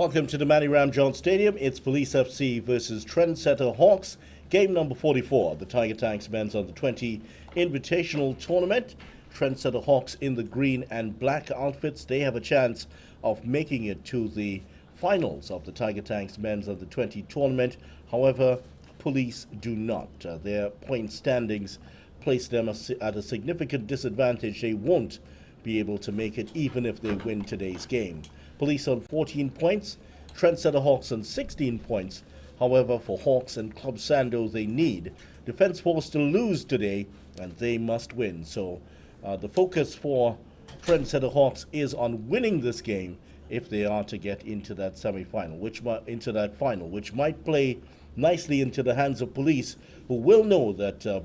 Welcome to the Manny Ramjohn Stadium. It's Police FC versus Trendsetter Hawks. Game number 44, the Tiger Tanks Men's Under 20 Invitational Tournament. Trendsetter Hawks in the green and black outfits. They have a chance of making it to the finals of the Tiger Tanks Men's Under 20 Tournament. However, Police do not. Their point standings place them at a significant disadvantage. They won't be able to make it even if they win today's game. Police on 14 points, Trendsetter Hawks on 16 points. However, for Hawks and Club Sando, they need Defence Force to lose today, and they must win. So the focus for Trendsetter Hawks is on winning this game if they are to get into that semi-final, which might play nicely into the hands of Police, who will know that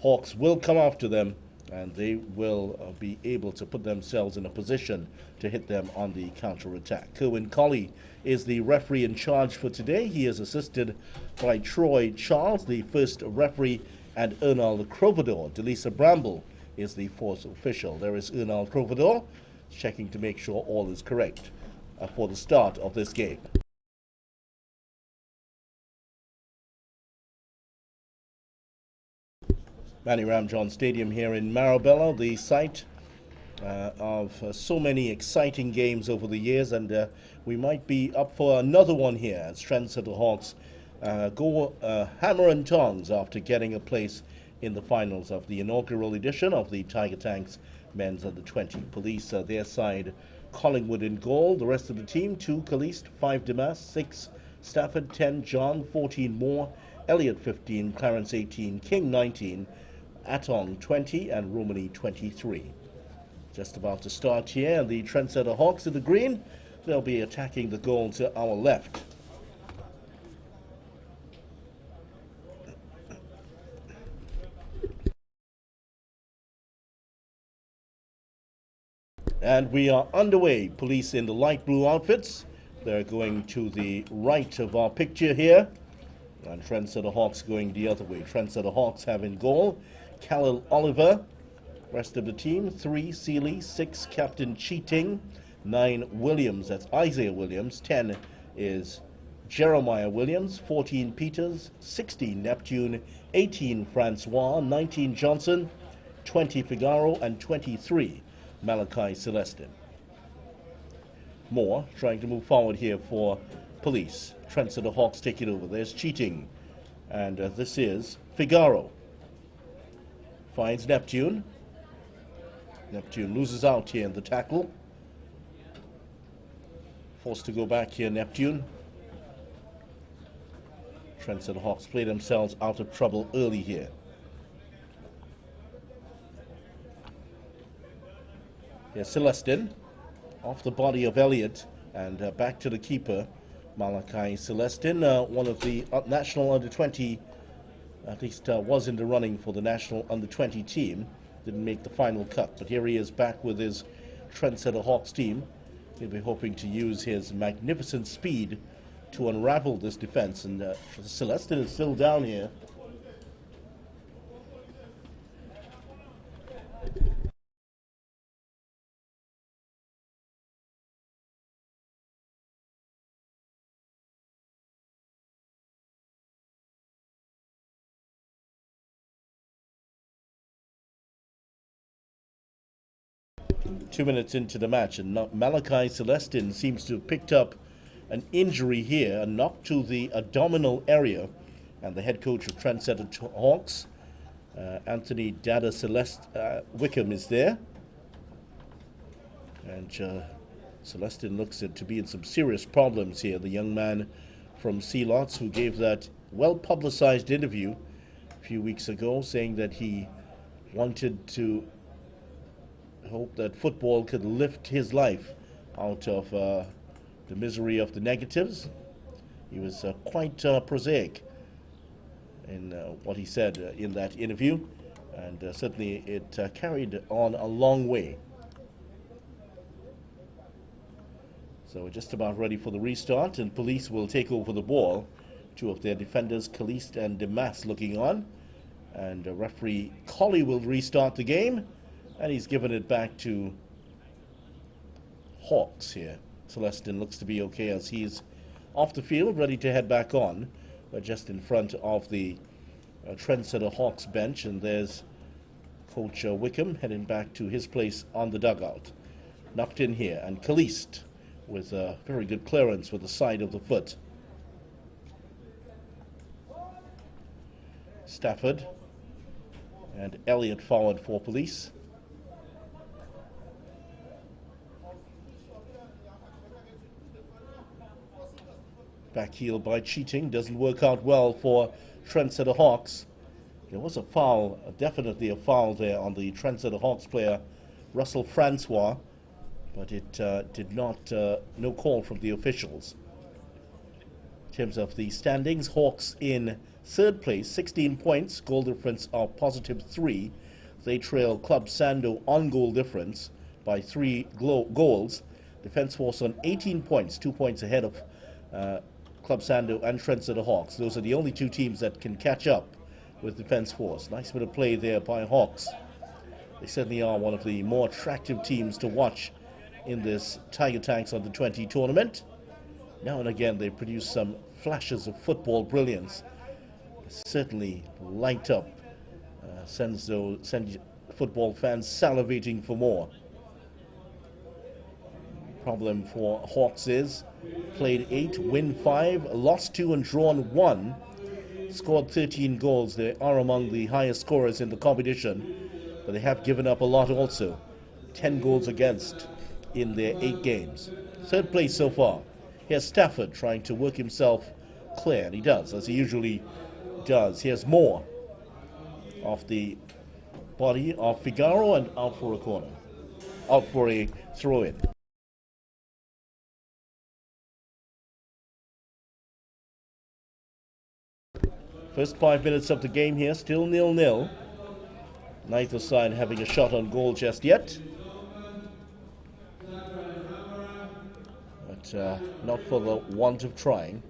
Hawks will come after them, and they will be able to put themselves in a position to hit them on the counter-attack. Kerwin Colley is the referee in charge for today. He is assisted by Troy Charles, the first referee, and Ernal Crovador. Delisa Bramble is the fourth official. There is Ernal Crovador checking to make sure all is correct for the start of this game. Manny Ramjohn Stadium here in Marabella, the site of so many exciting games over the years, and we might be up for another one here as Trendsetter Hawks go hammer and tongs after getting a place in the finals of the inaugural edition of the Tiger Tanks Men's Under 20. Police, their side, Collingwood in goal. The rest of the team, 2 Caliste, 5 Damas, 6 Stafford, 10 John, 14 Moore, Elliott 15, Clarence 18, King 19, Atong 20, and Romani 23. Just about to start here, the Trendsetter Hawks in the green. They'll be attacking the goal to our left. And we are underway. Police in the light blue outfits. They're going to the right of our picture here. And Trendsetter Hawks going the other way. Trendsetter Hawks have in goal Callil Oliver. Rest of the team, 3 Seeley, 6 Captain Cheating, 9 Williams, that's Isaiah Williams, 10 is Jeremiah Williams, 14 Peters, 16 Neptune, 18 Francois, 19 Johnson, 20 Figaro, and 23 Malachi Celestin. Moore trying to move forward here for Police. Trendsetter Hawks take it over. There's Cheating, and this is Figaro. Finds Neptune. Neptune loses out here in the tackle. Forced to go back here, Neptune. Trendsetter Hawks play themselves out of trouble early here. Here's Celestin, off the body of Elliott, and back to the keeper, Malachi Celestin, one of the national under-20, at least was in the running for the national under-20 team. Didn't make the final cut, but here he is back with his Trendsetter Hawks team. He'll be hoping to use his magnificent speed to unravel this defense, and Celestin is still down here. Two minutes into the match, and Malachi Celestin seems to have picked up an injury here, a knock to the abdominal area, and the head coach of Trendsetter Hawks, Anthony Dada Wickham, is there, and Celestin looks to be in some serious problems here. The young man from Sea Lots who gave that well-publicized interview a few weeks ago saying that he wanted to hope that football could lift his life out of the misery of the negatives. He was quite prosaic in what he said in that interview, and certainly it carried on a long way. So we're just about ready for the restart, and Police will take over the ball. Two of their defenders, Caliste and Demas, looking on, and referee Colley will restart the game. And he's given it back to Hawks here. Celestin looks to be okay as he's off the field, ready to head back on. We're just in front of the Trendsetter Hawks bench, and there's Coach Wickham heading back to his place on the dugout. Knocked in here, and Kalist with a very good clearance with the side of the foot. Stafford and Elliott forward for Police. Back heel by Cheating doesn't work out well for Trendsetter Hawks. There was a foul, definitely a foul there on the Trendsetter Hawks player, Russell Francois, but it did not, no call from the officials. In terms of the standings, Hawks in third place, 16 points, goal difference of +3. They trail Club Sando on goal difference by 3 goals. Defense Force on 18 points, 2 points ahead of Club Sando and Trendsetter Hawks. Those are the only two teams that can catch up with Defense Force. Nice bit of play there by Hawks. They certainly are one of the more attractive teams to watch in this Tiger Tanks Under 20 tournament. Now and again they produce some flashes of football brilliance. Certainly light up, sends football fans salivating for more. Problem for Hawks is played 8, win 5, lost 2 and drawn 1, scored 13 goals. They are among the highest scorers in the competition, but they have given up a lot also. 10 goals against in their 8 games. Third place so far. Here's Stafford trying to work himself clear, and he does, as he usually does. Here's more off the body of Figaro and out for a corner. Out for a throw-in. First 5 minutes of the game here, still 0-0. Neither side having a shot on goal just yet. But not for the want of trying.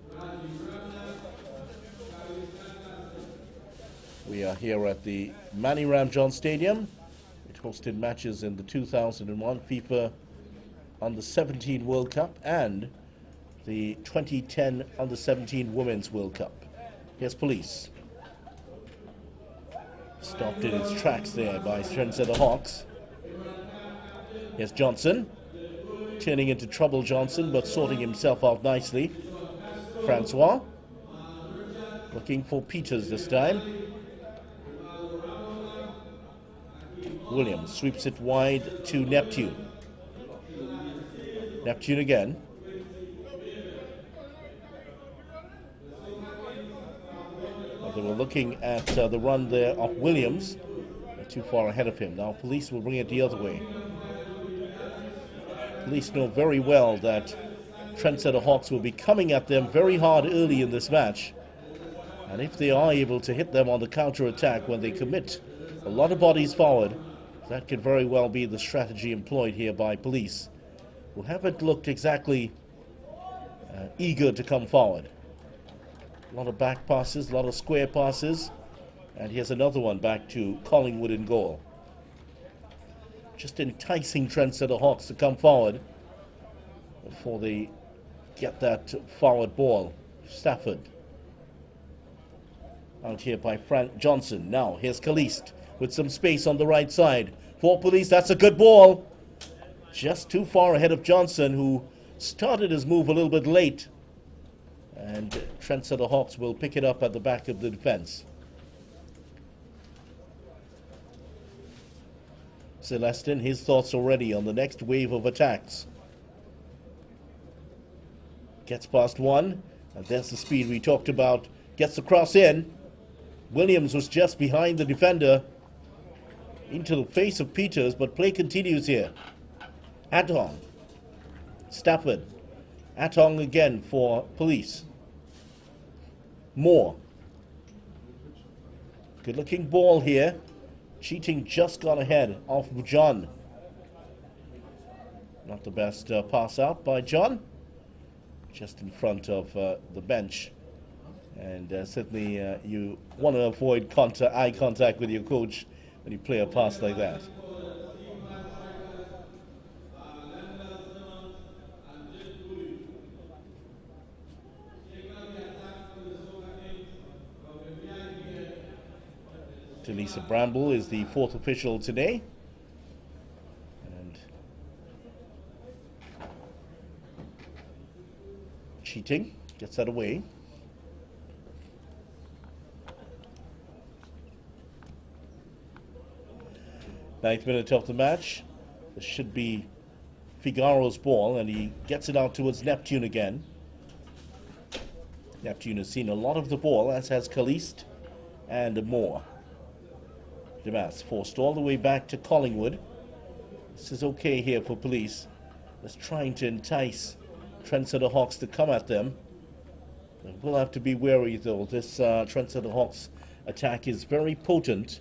We are here at the Maniram John Stadium. It hosted matches in the 2001 FIFA Under-17 World Cup and the 2010 Under-17 Women's World Cup. Here's Police. Stopped in its tracks there by Trendsetter Hawks. Here's Johnson. Turning into trouble, Johnson, but sorting himself out nicely. Francois. Looking for Peters this time. Williams sweeps it wide to Neptune. Neptune again. They were looking at the run there of Williams. They're too far ahead of him. Now Police will bring it the other way. Police know very well that Trendsetter Hawks will be coming at them very hard early in this match. And if they are able to hit them on the counter-attack when they commit a lot of bodies forward, that could very well be the strategy employed here by Police, who haven't looked exactly eager to come forward. A lot of back passes, a lot of square passes. And here's another one back to Collingwood in goal. Just enticing Trendsetter Hawks to come forward before they get that forward ball. Stafford. Out here by Frank Johnson. Now here's Kalist with some space on the right side. For Police, that's a good ball. Just too far ahead of Johnson, who started his move a little bit late. And Trendsetter Hawks will pick it up at the back of the defense. Celestin, his thoughts already on the next wave of attacks. Gets past one, and there's the speed we talked about. Gets the cross in. Williams was just behind the defender. Into the face of Peters, but play continues here. Atong. Stafford. Atong again for Police. Moore. Good looking ball here. Cheating just got ahead of John. Not the best pass out by John. Just in front of the bench. And certainly you want to avoid eye contact with your coach when you play a pass like that. Delisa Bramble is the fourth official today. And cheating, gets that away. Ninth minute of the match. This should be Figaro's ball, and he gets it out towards Neptune again. Neptune has seen a lot of the ball, as has Caliste and Moore. Demas forced all the way back to Collingwood. This is okay here for Police. That's trying to entice Trendsetter Hawks to come at them. We'll have to be wary, though. This Trendsetter Hawks attack is very potent.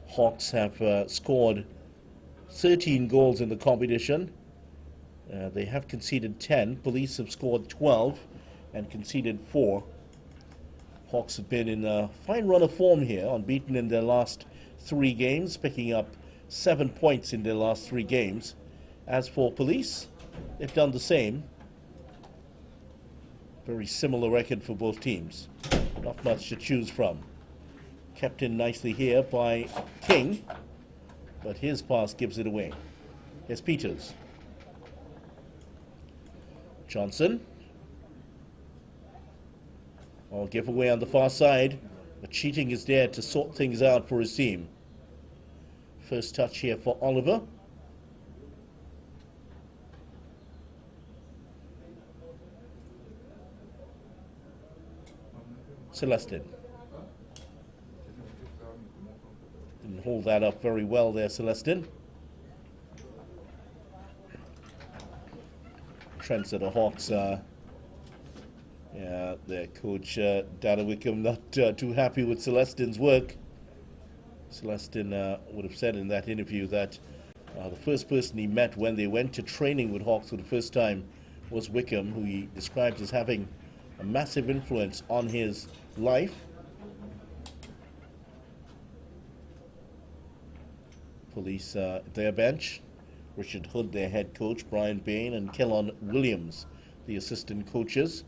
Hawks have scored 13 goals in the competition. They have conceded 10. Police have scored 12 and conceded 4. Hawks have been in a fine run of form here, unbeaten in their last 3 games, picking up 7 points in their last 3 games. As for Police, they've done the same. Very similar record for both teams. Not much to choose from. Kept in nicely here by King, but his pass gives it away. Here's Peters. Johnson. All giveaway on the far side, but cheating is there to sort things out for his team. First touch here for Oliver. Celestin. Didn't hold that up very well there, Celestin. Trendsetter Hawks, their coach, Dada Wickham, not too happy with Celestin's work. Celestin would have said in that interview that the first person he met when they went to training with Hawks for the first time was Wickham, who he described as having a massive influence on his life. Police, their bench. Richard Hood, their head coach, Brian Bain, and Kellon Williams, the assistant coaches.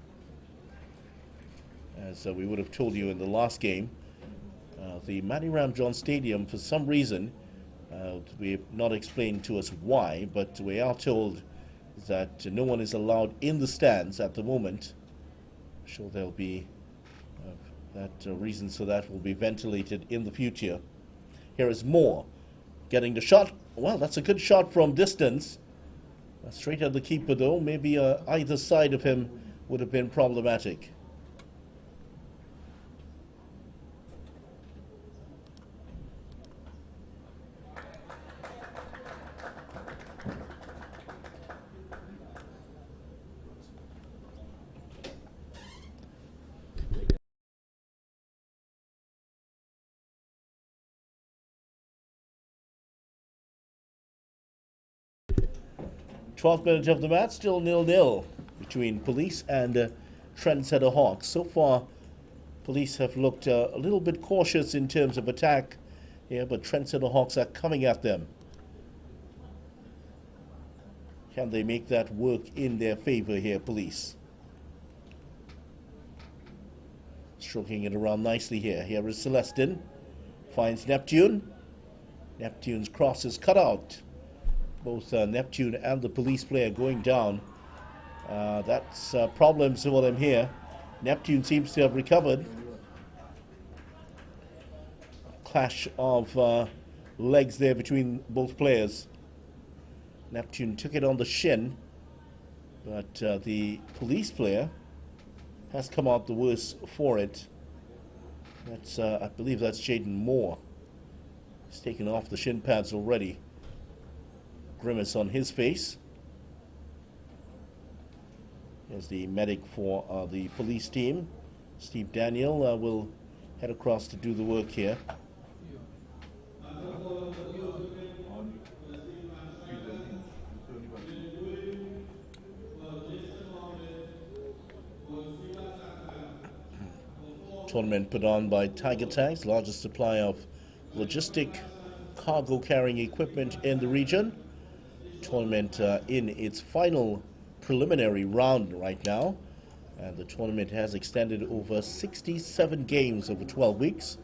As we would have told you in the last game, the Matty Ramjohn Stadium, for some reason, we have not explained to us why, but we are told that no one is allowed in the stands at the moment. I'm sure there'll be reasons for that will be ventilated in the future. Here is Moore getting the shot. Well, that's a good shot from distance. Straight at the keeper, though. Maybe either side of him would have been problematic. Twelfth minute of the match, still 0-0 between Police and Trendsetter Hawks. So far, Police have looked a little bit cautious in terms of attack here, but Trendsetter Hawks are coming at them. Can they make that work in their favor here, Police? Stroking it around nicely here. Here is Celestin. Finds Neptune. Neptune's cross is cut out. Both Neptune and the Police player going down. That's problems for them here. Neptune seems to have recovered. Clash of legs there between both players. Neptune took it on the shin, but the Police player has come out the worse for it. That's I believe that's Jaden Moore. He's taken off the shin pads already. Grimace on his face. There's the medic for the Police team. Steve Daniel will head across to do the work here. Tournament put on by Tiger Tanks, largest supplier of logistic cargo carrying equipment in the region. Tournament in its final preliminary round right now, and the tournament has extended over 67 games over 12 weeks.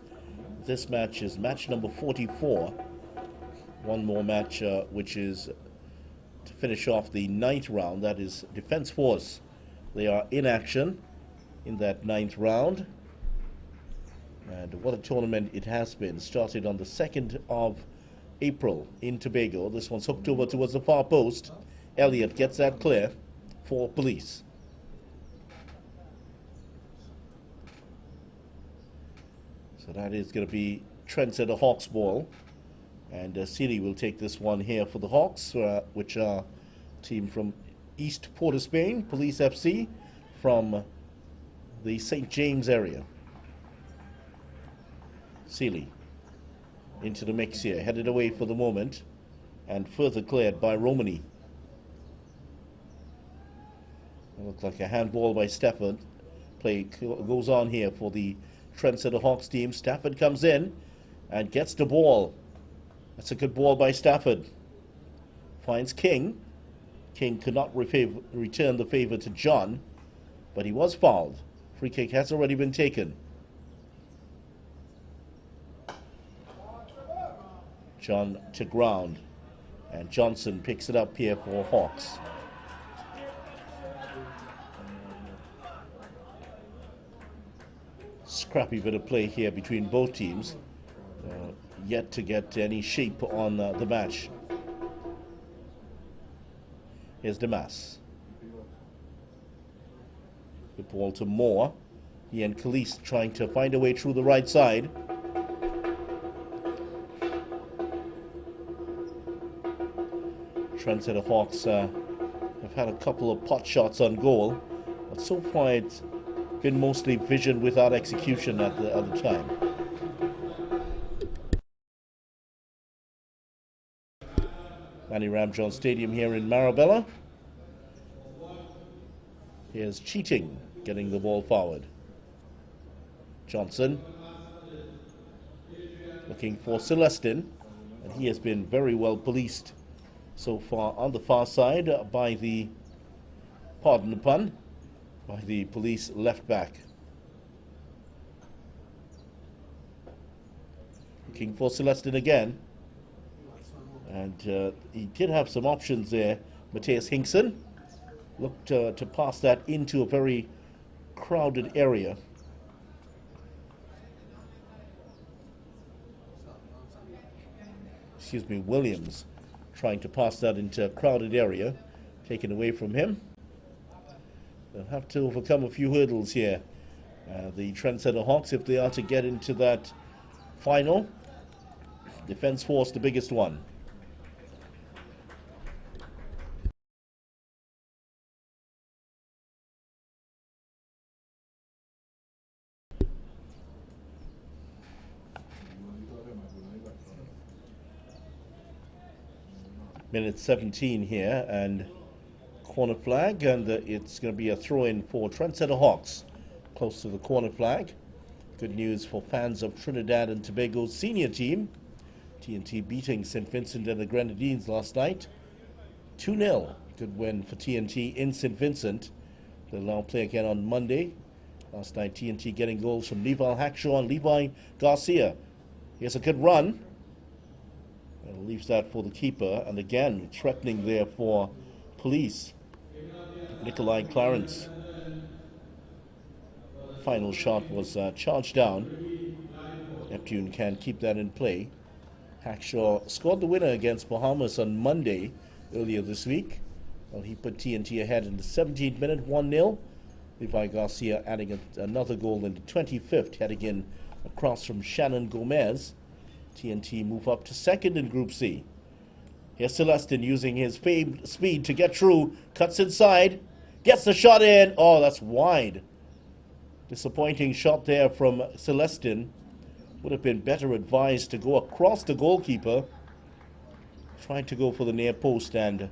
this match is match number 44. One more match, which is to finish off the 9th round. That is Defense Force. They are in action in that 9th round. And what a tournament it has been. Started on the 2nd of April in Tobago. This one's hooked over towards the far post. Elliott gets that clear for Police. So that is going to be Trendsetter Hawks ball. And Sealy will take this one here for the Hawks, which are a team from East Port of Spain, Police FC from the St. James area. Sealy into the mix here, headed away for the moment, and further cleared by Romani. Looks like a handball by Stafford. Play goes on here for the Trendsetter Hawks team. Stafford comes in and gets the ball. That's a good ball by Stafford. Finds King. King could not return the favor to John, but he was fouled. Free kick has already been taken. John to ground, and Johnson picks it up here for Hawks. Scrappy bit of play here between both teams. Yet to get any shape on the match. Here's Damas. Good ball to Moore. He and Khalees trying to find a way through the right side. Trendsetter Hawks have had a couple of pot shots on goal, but so far it's been mostly vision without execution at the time. Manny Ramjohn Stadium here in Marabella. Here's Cheating getting the ball forward. Johnson looking for Celestin, and he has been very well policed so far on the far side by the, pardon the pun, by the Police left back. Looking for Celestin again. And he did have some options there. Matthias Hinkson looked to pass that into a very crowded area. Excuse me, Williams trying to pass that into a crowded area. Taken away from him. They'll have to overcome a few hurdles here. The Trendsetter Hawks, if they are to get into that final. Defense Force, the biggest one. Minute 17 here, and corner flag, and it's going to be a throw-in for Trendsetter Hawks, close to the corner flag. Good news for fans of Trinidad and Tobago's senior team. TNT beating St. Vincent and the Grenadines last night. 2-0. Good win for TNT in St. Vincent. They'll now play again on Monday. Last night TNT getting goals from Levi Hackshaw and Levi Garcia. Here's a good run. And leaves that for the keeper, and again threatening there for Police. Nikolai Clarence. Final shot was charged down. Neptune can keep that in play. Hackshaw scored the winner against Bahamas on Monday earlier this week. Well, he put TNT ahead in the 17th minute, 1-0. Levi Garcia adding another goal in the 25th, heading in across from Shannon Gomez. TNT move up to second in Group C. Here's Celestin using his famed speed to get through. Cuts inside. Gets the shot in. Oh, that's wide. Disappointing shot there from Celestin. Would have been better advised to go across the goalkeeper. Trying to go for the near post and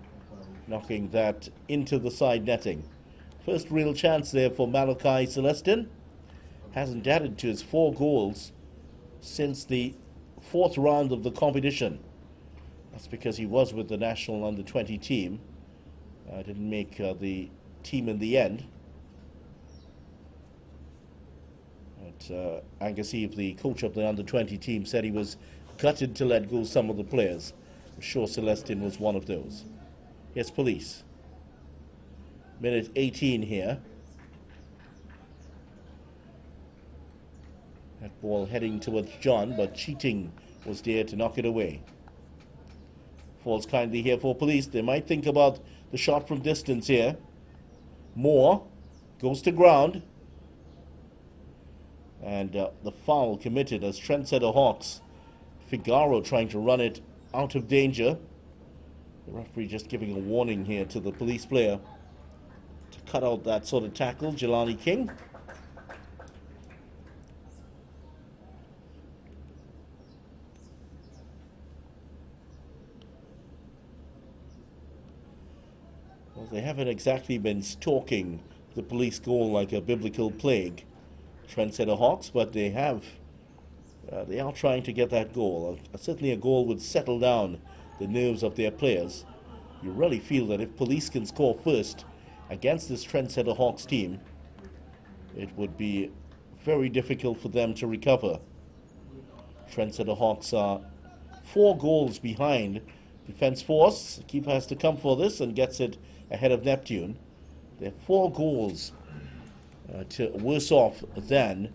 knocking that into the side netting. First real chance there for Malachi Celestin. Hasn't added to his 4 goals since the 4th round of the competition. That's because he was with the national under-20 team. Didn't make the team in the end. But Angus Eve, the coach of the under-20 team, said he was gutted to let go some of the players. I'm sure Celestin was one of those. Here's Police. Minute 18 here. That ball heading towards John, but Cheating was there to knock it away. Falls kindly here for Police. They might think about the shot from distance here. Moore goes to ground. And the foul committed as Trendsetter Hawks. Figaro trying to run it out of danger. The referee just giving a warning here to the Police player to cut out that sort of tackle. Jelani King. Well, they haven't exactly been stalking the Police goal like a biblical plague, Trendsetter Hawks, but they are trying to get that goal. Certainly a goal would settle down the nerves of their players. You really feel that if Police can score first against this Trendsetter Hawks team, it would be very difficult for them to recover. Trendsetter Hawks are 4 goals behind Defence Force. The keeper has to come for this and gets it ahead of Neptune. They're 4 goals worse off than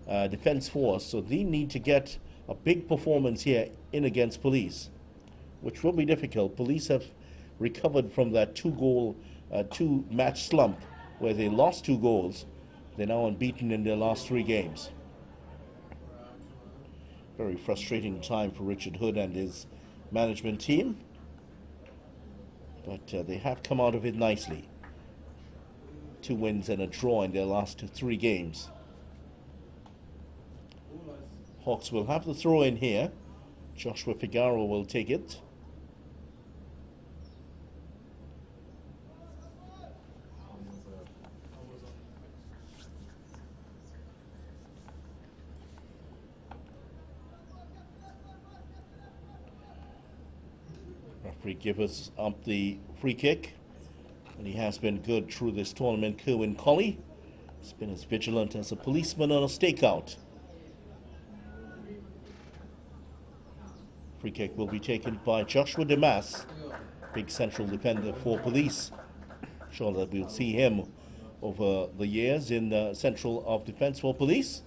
Defence Force, so they need to get a big performance here in against Police, which will be difficult. Police have recovered from that 2-match slump where they lost 2 goals. They're now unbeaten in their last 3 games. Very frustrating time for Richard Hood and his management team, but they have come out of it nicely. 2 wins and a draw in their last 3 games. Hawks will have the throw in here. Joshua Figaro will take it. Referee gives us up the free kick, and he has been good through this tournament. Kerwin Colley has been as vigilant as a policeman on a stakeout. Free kick will be taken by Joshua Demas, big central defender for Police. Sure that we'll see him over the years in the central of defense for Police.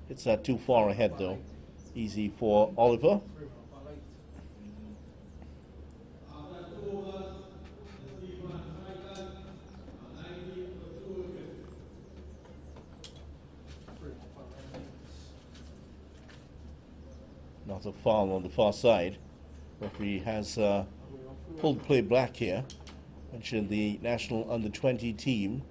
It's too far ahead though. Easy for Oliver. Not a foul on the far side. Referee has pulled play black here. Mentioned the national under-20 team,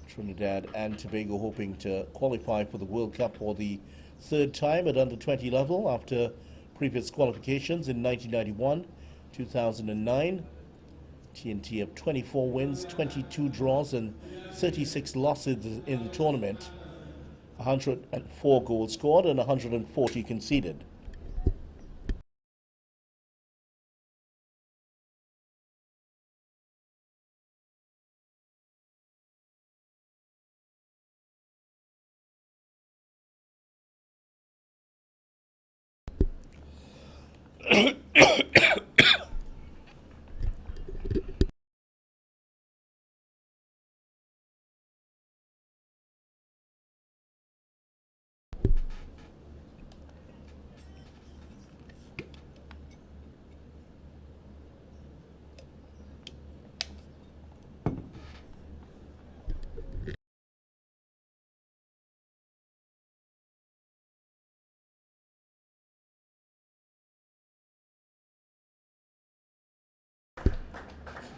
Trinidad and Tobago, hoping to qualify for the World Cup for the 3rd time at under-20 level after previous qualifications in 1991, 2009. TNT have 24 wins, 22 draws and 36 losses in the tournament. 104 goals scored and 140 conceded.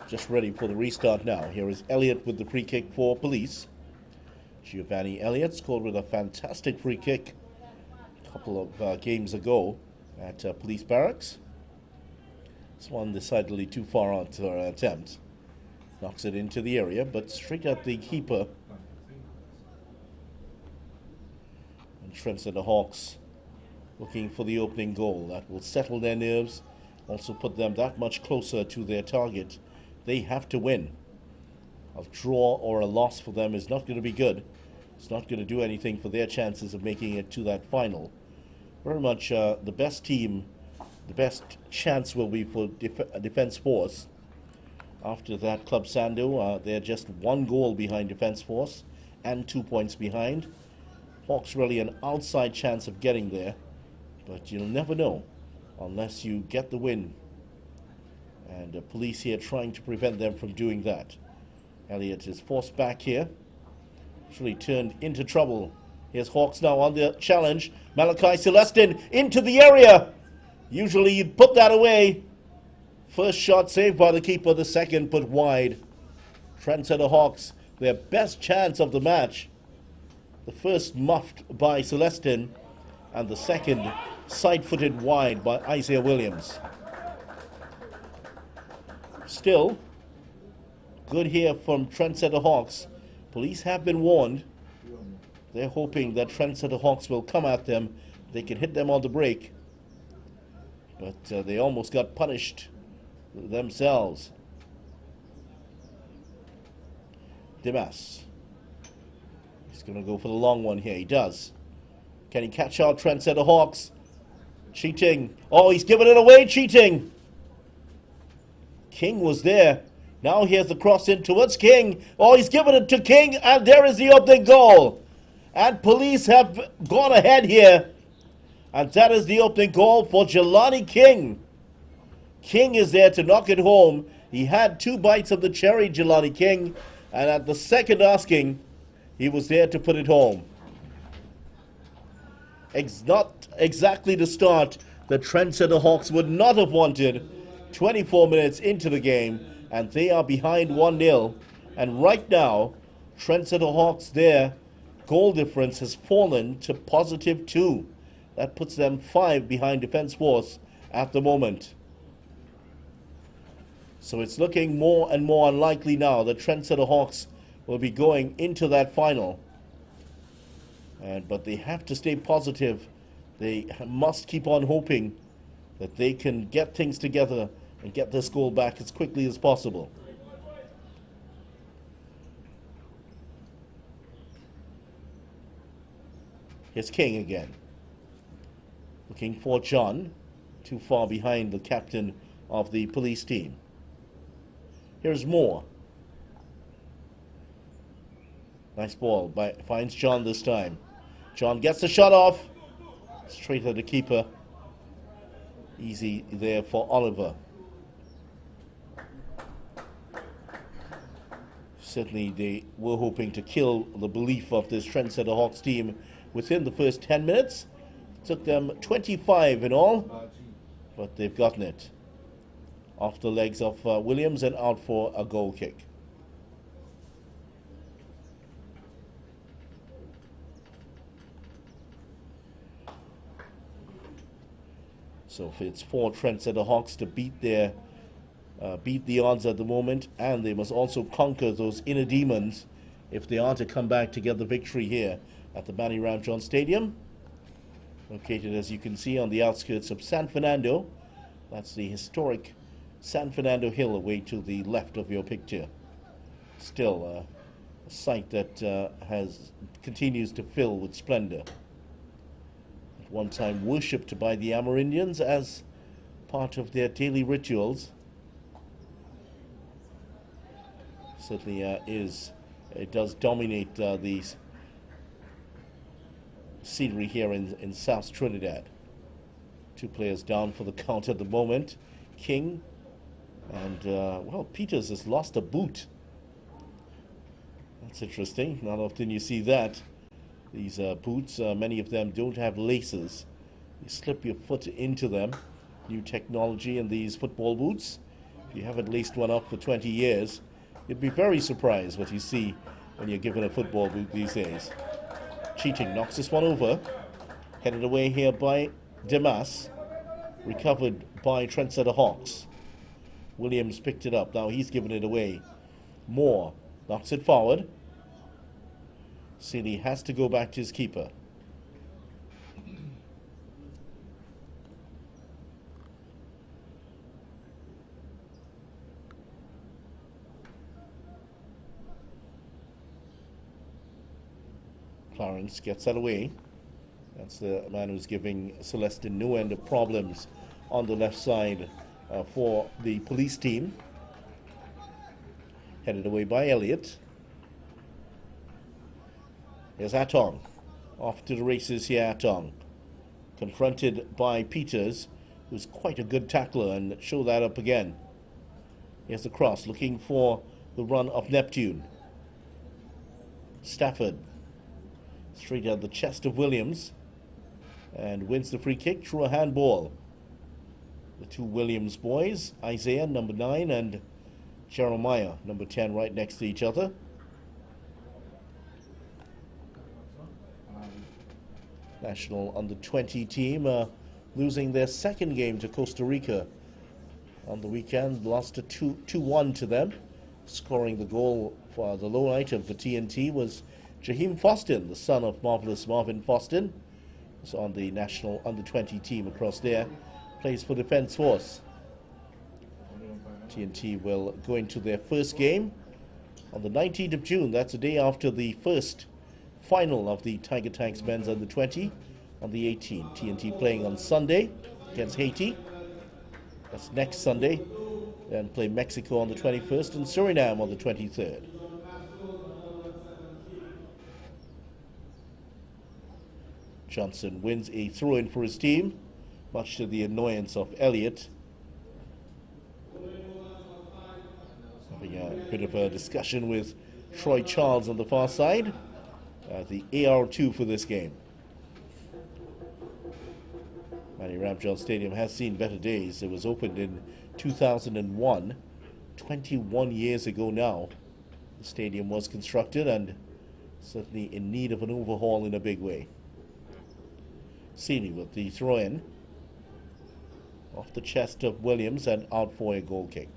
Just ready for the restart now. Here is Elliott with the free kick for Police. Giovanni Elliott scored with a fantastic free kick a couple of games ago at Police Barracks. This one decidedly too far out for an attempt. Knocks it into the area, but straight at the keeper. And Trendsetter Hawks looking for the opening goal. That will settle their nerves, also put them that much closer to their target. They have to win. A draw or a loss for them is not going to be good. It's not going to do anything for their chances of making it to that final. Very much the best team, the best chance will be for Defence Force. After that, Club Sando, they're just 1 goal behind Defence Force and 2 points behind. Hawks really an outside chance of getting there, but you'll never know unless you get the win. And the police here trying to prevent them from doing that. Elliott is forced back here. Actually turned into trouble. Here's Hawks now on the challenge. Malachi Celestin into the area. Usually you'd put that away. First shot saved by the keeper, the second put wide. Trendsetter Hawks, their best chance of the match. The first muffed by Celestin, and the second side-footed wide by Isaiah Williams. Still, good here from Trendsetter Hawks. Police have been warned. They're hoping that Trendsetter Hawks will come at them. They can hit them on the break. But they almost got punished themselves. Dimas. He's going to go for the long one here. He does. Can he catch out Trendsetter Hawks? Cheating. Oh, he's given it away. Cheating. King was there. Now here's the cross in towards King. Oh, he's given it to King, and there is the opening goal. And police have gone ahead here. And that is the opening goal for Jelani King. King is there to knock it home. He had 2 bites of the cherry, Jelani King. And at the second asking, he was there to put it home. Not exactly the start that Trendsetter Hawks would not have wanted. 24 minutes into the game, and they are behind 1-0. And right now, Trendsetter Hawks, their goal difference has fallen to +2. That puts them 5 behind Defence Force at the moment. So it's looking more and more unlikely now that Trendsetter Hawks will be going into that final. But they have to stay positive. They must keep on hoping that they can get things together and get this goal back as quickly as possible. Here's King again. Looking for John. Too far behind the captain of the police team. Here's Moore. Nice ball, finds John this time. John gets the shot off. Straight at the keeper. Easy there for Oliver. Certainly they were hoping to kill the belief of this Trendsetter Hawks team within the first 10 minutes. It took them 25 in all, but they've gotten it. Off the legs of Williams and out for a goal kick. So it's for Trendsetter Hawks to beat the odds at the moment, and they must also conquer those inner demons if they are to come back to get the victory here at the Manny Ramjohn Stadium, located, as you can see, on the outskirts of San Fernando. That's the historic San Fernando Hill away to the left of your picture. Still a site that continues to fill with splendor. At one time worshipped by the Amerindians as part of their daily rituals. Certainly it does dominate the scenery here in South Trinidad. 2 players down for the count at the moment. King and, well, Peters has lost a boot. That's interesting. Not often you see that. These boots, many of them don't have laces. You slip your foot into them. New technology in these football boots. If you haven't laced one up for 20 years, you'd be very surprised what you see when you're given a football boot these days. Cheating knocks this one over. Headed away here by Dimas. Recovered by Trendsetter Hawks. Williams picked it up. Now he's given it away. Moore knocks it forward. Seeley has to go back to his keeper. Clarence gets that away. That's the man who's giving Celestin no end of problems on the left side for the police team. Headed away by Elliott. Here's Atong. Off to the races here, Atong. Confronted by Peters, who's quite a good tackler, and show that up again. Here's the cross, looking for the run of Neptune. Stafford. Straight at the chest of Williams. And wins the free kick through a handball. The two Williams boys, Isaiah, number 9, and Jeremiah, number 10, right next to each other. National under-20 team losing their second game to Costa Rica on the weekend. Lost 2-1 to them. Scoring the goal for the lone item for TNT was Jaheim Fostin, the son of marvelous Marvin Fostin. He's on the national under-20 team across there. Plays for Defence Force. TNT will go into their first game on the 19th of June. That's the day after the first final of the Tiger Tanks men's under-20 on the 18th. TNT playing on Sunday against Haiti. That's next Sunday. Then play Mexico on the 21st and Suriname on the 23rd. Johnson wins a throw-in for his team, much to the annoyance of Elliott. Having a bit of a discussion with Troy Charles on the far side. The AR2 for this game. Manny Ramjohn Stadium has seen better days. It was opened in 2001, 21 years ago now. The stadium was constructed and certainly in need of an overhaul in a big way. Seeley with the throw-in. Off the chest of Williams and out for a goal kick.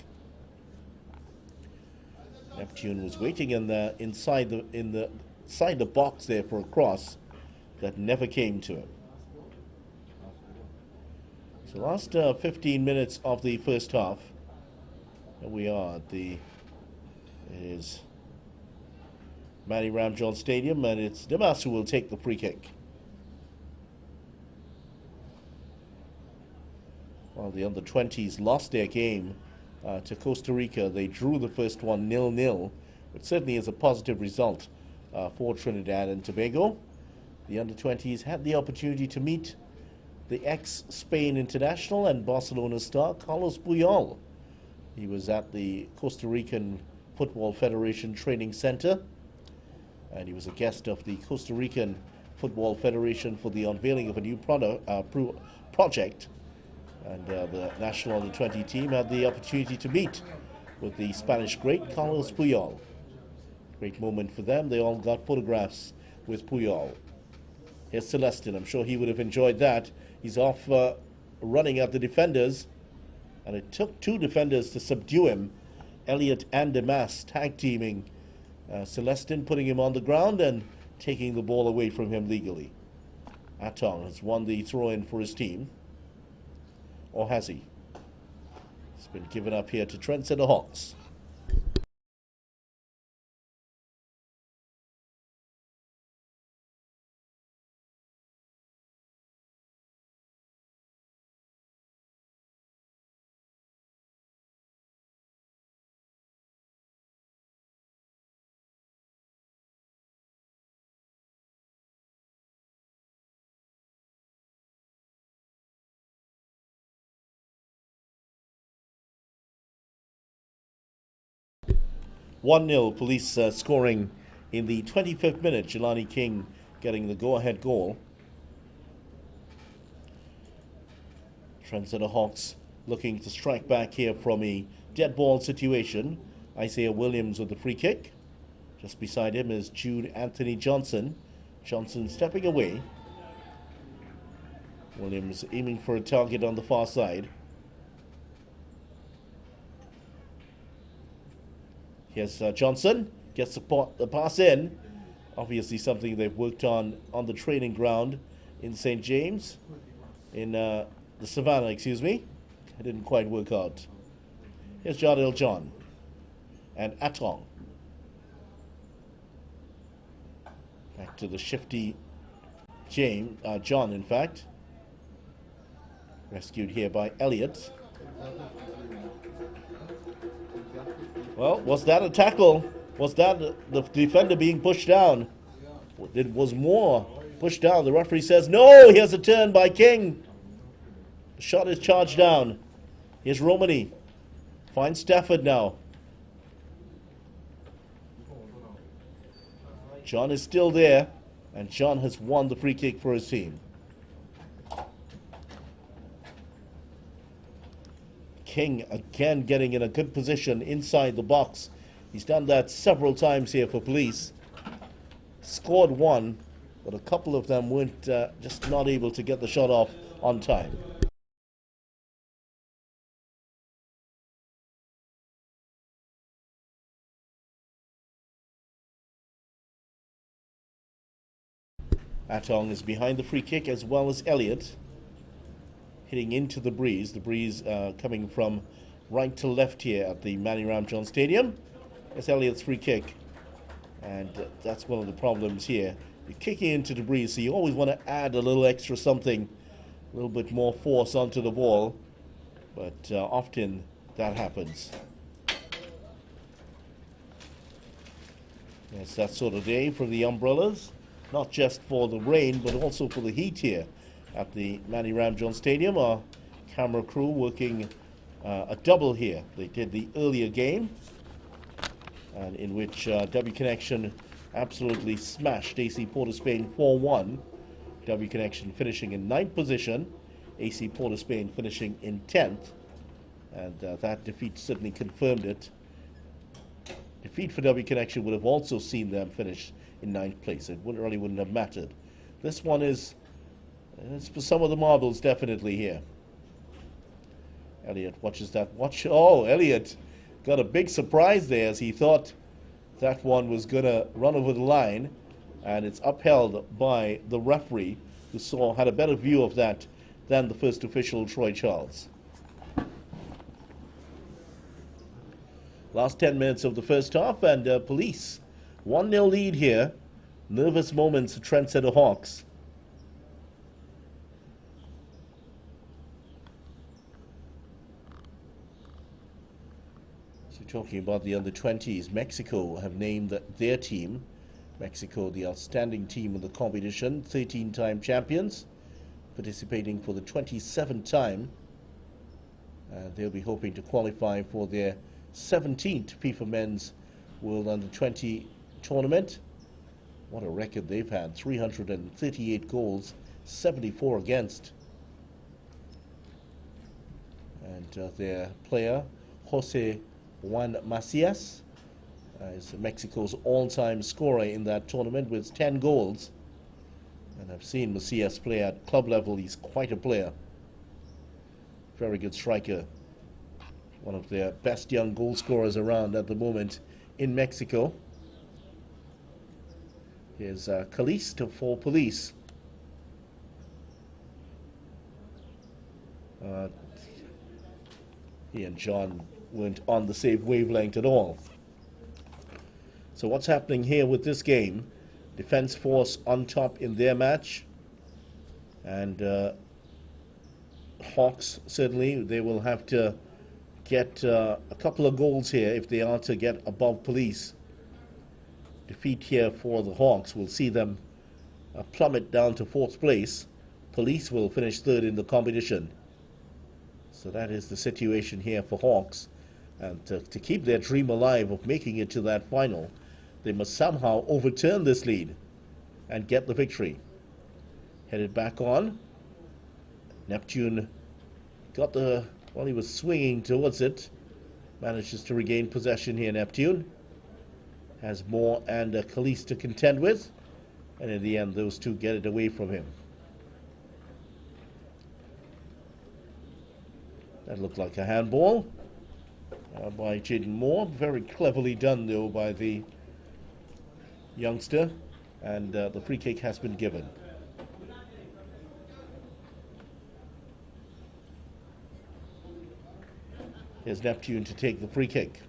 Neptune was waiting inside the box there for a cross that never came to him. So last 15 minutes of the first half. Here we are at it is Manny Ramjohn Stadium, and it's Demas who will take the free kick. Well, the under-20s lost their game to Costa Rica. They drew the first one 0-0, which certainly is a positive result for Trinidad and Tobago. The under-20s had the opportunity to meet the ex-Spain international and Barcelona star Carlos Puyol. He was at the Costa Rican Football Federation Training Center, and he was a guest of the Costa Rican Football Federation for the unveiling of a new project. And the national under-20 team had the opportunity to meet with the Spanish great Carlos Puyol. Great moment for them. They all got photographs with Puyol. Here's Celestin. I'm sure he would have enjoyed that. He's off running at the defenders, and it took two defenders to subdue him. Elliott and Demas tag teaming Celestin, putting him on the ground and taking the ball away from him legally. Atong has won the throw-in for his team. Or has he? It's been given up here to Trendsetter Hawks. (1-0) Police scoring in the 25th minute. Jelani King getting the go-ahead goal. Trendsetter Hawks looking to strike back here from a dead ball situation. Isaiah Williams with the free kick. Just beside him is Jude Anthony Johnson. Johnson stepping away. Williams aiming for a target on the far side. Here's Johnson, gets the pass in. Obviously something they've worked on the training ground in St. James, in the Savannah, excuse me. It didn't quite work out. Here's Jardel John and Atong. Back to the shifty John, in fact. Rescued here by Elliott. Well, was that a tackle? Was that the defender being pushed down? It was more pushed down. The referee says, no, here's a turn by King. The shot is charged down. Here's Romani. Finds Stafford now. John is still there, and John has won the free kick for his team. King again getting in a good position inside the box. He's done that several times here for Police. Scored one, but a couple of them weren't just not able to get the shot off on time. Atong is behind the free kick as well as Elliott. Hitting into the breeze. The breeze coming from right to left here at the Manny Ramjohn Stadium. It's Elliott's free kick. And that's one of the problems here. You're kicking into the breeze, so you always want to add a little extra something, a little bit more force onto the ball. But often that happens. Yes, that sort of day for the Umbrellas. Not just for the rain, but also for the heat here at the Manny Ramjohn Stadium. Our camera crew working a double here. They did the earlier game, and in which W Connection absolutely smashed AC Port of Spain 4-1. W Connection finishing in 9th position, AC Port of Spain finishing in 10th, and that defeat certainly confirmed it. Defeat for W Connection would have also seen them finish in 9th place. It really wouldn't have mattered. This one is it's for some of the marbles, definitely here. Elliott watches that. Oh, Elliott got a big surprise there as he thought that one was going to run over the line, and it's upheld by the referee, who had a better view of that than the first official, Troy Charles. Last 10 minutes of the first half, and Police 1-0 lead here. Nervous moments at Trendsetter Hawks. So talking about the under-20s, Mexico have named their team. Mexico, the outstanding team in the competition, 13-time champions, participating for the 27th time. They'll be hoping to qualify for their 17th FIFA Men's World Under-20 tournament. What a record they've had. 338 goals, 74 against. And their player, Jose Juan Macias, is Mexico's all-time scorer in that tournament with 10 goals. And I've seen Macias play at club level. He's quite a player. Very good striker. One of their best young goal scorers around at the moment in Mexico. Here's Caliste for Police. He and John weren't on the same wavelength at all. So what's happening here with this game? Defense Force on top in their match. And Hawks, certainly, they will have to get a couple of goals here if they are to get above Police. Defeat here for the Hawks will see them plummet down to 4th place. Police will finish 3rd in the competition. So that is the situation here for Hawks. And to keep their dream alive of making it to that final, they must somehow overturn this lead and get the victory. Headed back on. Neptune got well, he was swinging towards it. Manages to regain possession here, Neptune. Has Moore and Caliste to contend with. And in the end, those two get it away from him. That looked like a handball by Jaden Moore. Very cleverly done, though, by the youngster. And the free kick has been given. Here's Neptune to take the free kick.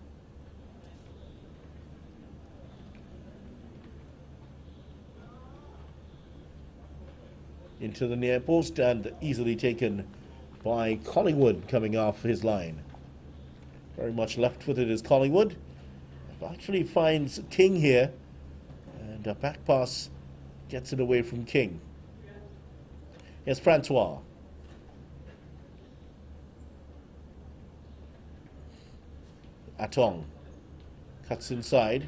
into the near post and easily taken by Collingwood coming off his line. Very much left-footed is Collingwood. Actually finds King here, and a back pass gets it away from King. Here's Francois. Atong cuts inside,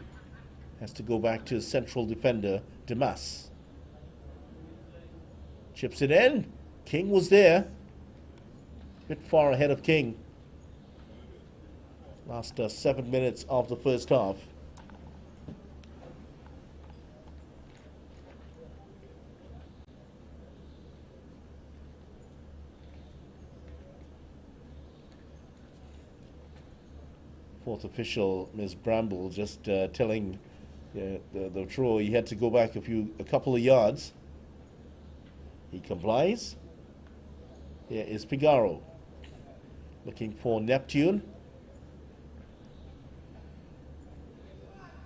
has to go back to his central defender, Demas. Chips it in. King was there. Bit far ahead of King. Last 7 minutes of the first half. Fourth official, Ms. Bramble, just telling the thrower he had to go back a couple of yards. He complies. Here is Figaro looking for Neptune.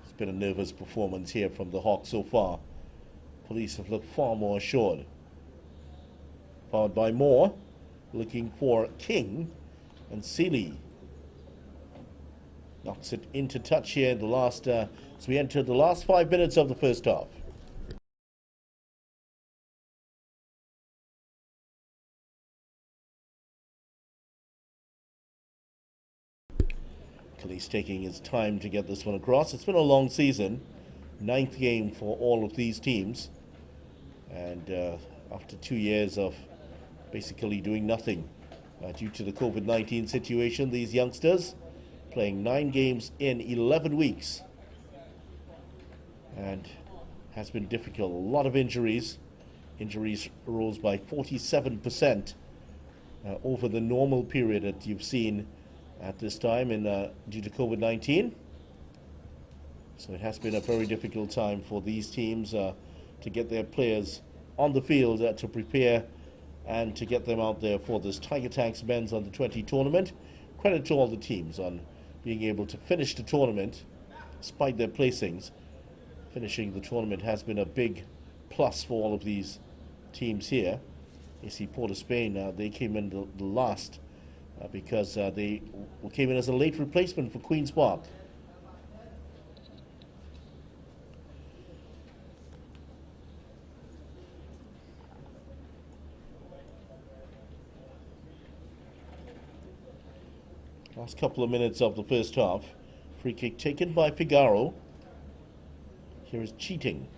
It's been a nervous performance here from the Hawks so far. Police have looked far more assured. Followed by Moore, looking for King, and Seeley knocks it into touch here in the last, as we enter the last 5 minutes of the first half. He's taking his time to get this one across. It's been a long season, 9th game for all of these teams, and after 2 years of basically doing nothing due to the COVID-19 situation, these youngsters playing 9 games in 11 weeks, and has been difficult. A lot of injuries. Injuries rose by 47% over the normal period that you've seen at this time due to COVID-19. So it has been a very difficult time for these teams to get their players on the field to prepare and to get them out there for this Tiger Tanks Men's Under-20 tournament. Credit to all the teams on being able to finish the tournament despite their placings. Finishing the tournament has been a big plus for all of these teams here. You see Port of Spain, they came in the last because they came in as a late replacement for Queen's Park. Last couple of minutes of the first half. Free kick taken by Figaro. Here is Cheating.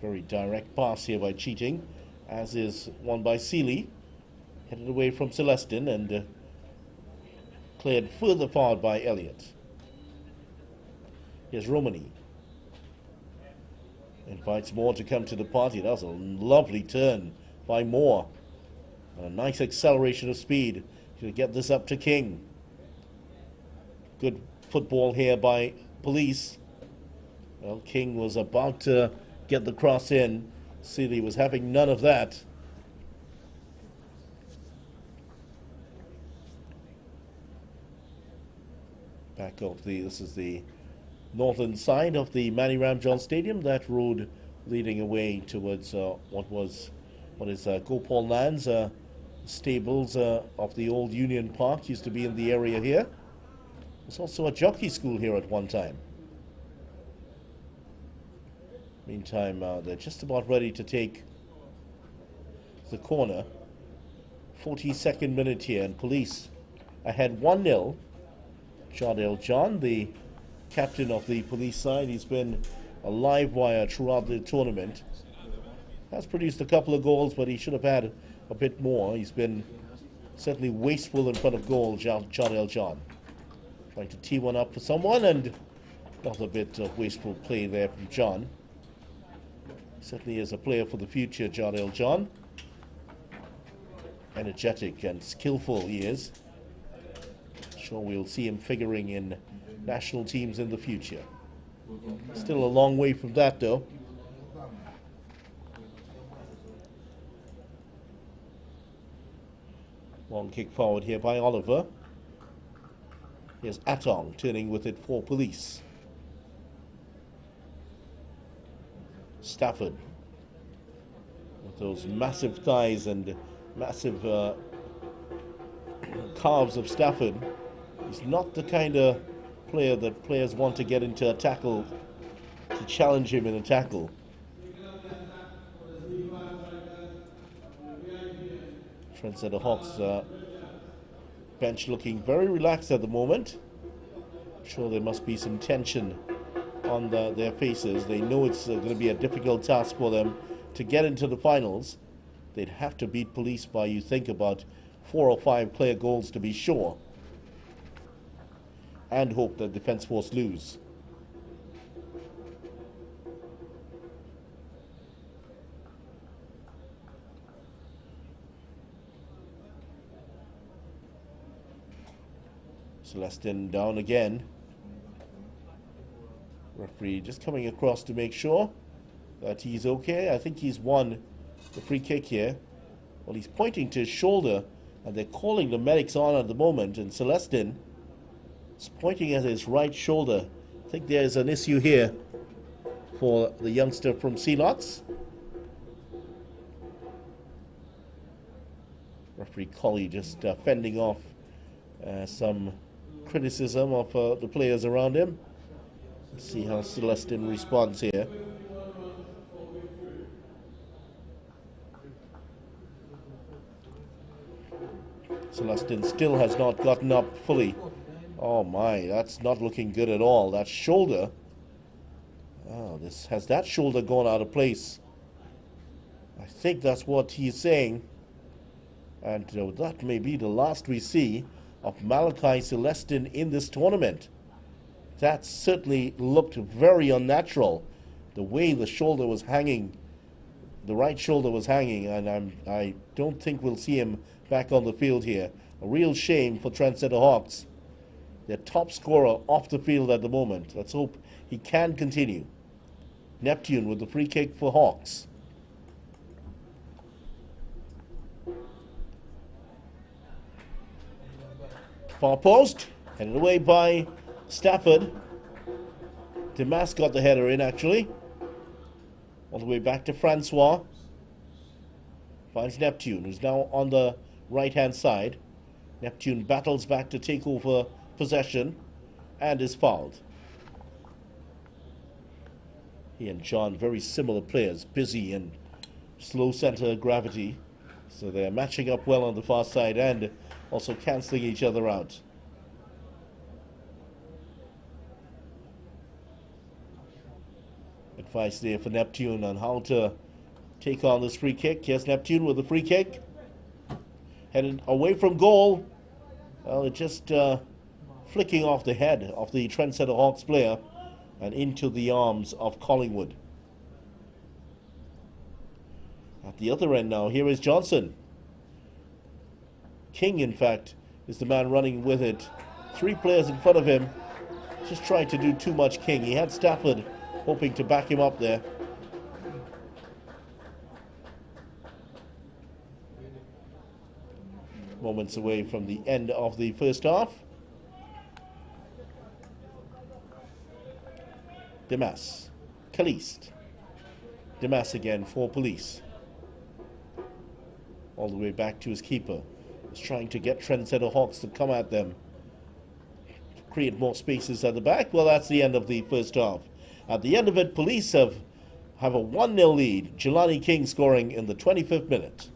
Very direct pass here by Cheating, as is one by Seeley. Headed away from Celestin and cleared further forward by Elliott. Here's Romani. Invites Moore to come to the party. That was a lovely turn by Moore. A nice acceleration of speed to get this up to King. Good football here by Police. Well, King was about to get the cross in. Seeley was having none of that. Back of this is the northern side of the Manny Ramjohn Stadium. That road leading away towards what is Gopal Lands. Stables of the old Union Park used to be in the area here. There's also a jockey school here at one time. Meantime, they're just about ready to take the corner. 42nd minute here, and Police ahead 1-0. Jardel John, the captain of the Police side, he's been a live wire throughout the tournament. Has produced a couple of goals, but he should have had a bit more. He's been certainly wasteful in front of goal, Jardel John. Trying to tee one up for someone, and another bit of wasteful play there from John. Certainly is a player for the future, Jardel John. Energetic and skillful he is. Sure we'll see him figuring in national teams in the future. Still a long way from that though. Long kick forward here by Oliver. Here's Atong turning with it for Police. Stafford Those massive thighs and massive calves of Stafford. He's not the kind of player that players want to get into a tackle, to challenge him in a tackle. Trendsetter Hawks bench looking very relaxed at the moment. I'm sure there must be some tension on their faces. They know it's going to be a difficult task for them to get into the finals. They'd have to beat Police by, you think, about 4 or 5 clear goals to be sure, and hope that Defence Force lose. Celestin down again. Referee just coming across to make sure that he's okay. I think he's won the free kick here. Well, he's pointing to his shoulder, and they're calling the medics on at the moment, and Celestin is pointing at his right shoulder. I think there's an issue here for the youngster from Sealots. Referee Colley just fending off some criticism of the players around him. Let's see how Celestin responds here. Celestin still has not gotten up fully. Oh my, that's not looking good at all. That shoulder. Oh, has that shoulder gone out of place? I think that's what he's saying. And that may be the last we see of Malachi Celestin in this tournament. That certainly looked very unnatural. The way the shoulder was hanging, the right shoulder was hanging, and I don't think we'll see him back on the field here. A real shame for Trendsetter Hawks. Their top scorer off the field at the moment. Let's hope he can continue. Neptune with the free kick for Hawks. Far post, headed away by Stafford. Demas got the header in, actually. All the way back to Francois. Finds Neptune, who's now on the right-hand side. Neptune battles back to take over possession and is fouled. He and John, very similar players, busy and slow center of gravity. So they're matching up well on the far side and also cancelling each other out. Advice there for Neptune on how to take on this free kick. Here's Neptune with the free kick. Headed away from goal. Well, it just flicking off the head of the Trendsetter Hawks player and into the arms of Collingwood. At the other end now, here is Johnson. King, in fact, is the man running with it. 3 players in front of him. Just tried to do too much, King. He had Stafford hoping to back him up there. Moments away from the end of the first half. Demas. Caliste. Demas again for Police. All the way back to his keeper. He's trying to get Trendsetter Hawks to come at them. Create more spaces at the back. Well, that's the end of the first half. At the end of it, Police have a 1-0 lead. Jelani King scoring in the 25th minute.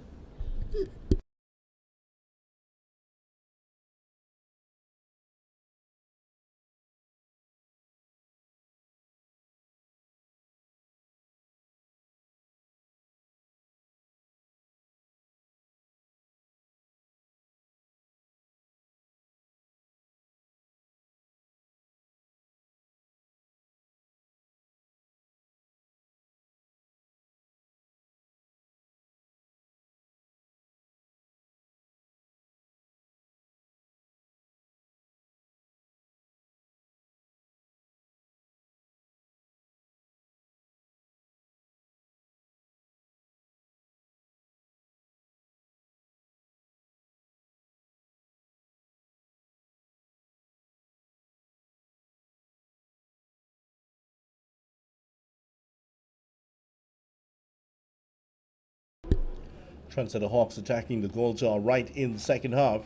Trendsetter Hawks attacking the goal to our right in the second half.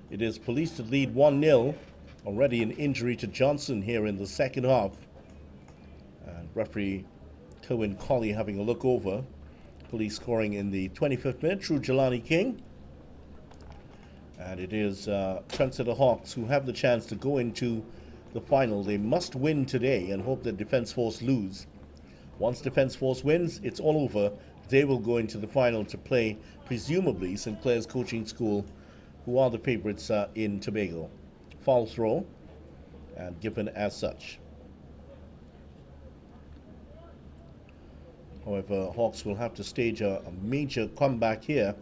It is Police to lead 1-0. Already an injury to Johnson here in the second half. And referee Cohen Colley having a look over. Police scoring in the 25th minute through Jelani King. And it is Trendsetter Hawks who have the chance to go into the final. They must win today and hope that Defence Force lose. Once Defence Force wins, it's all over. They will go into the final to play, presumably, St. Clair's Coaching School, who are the favourites in Tobago. Foul throw, and given as such. However, Hawks will have to stage a major comeback here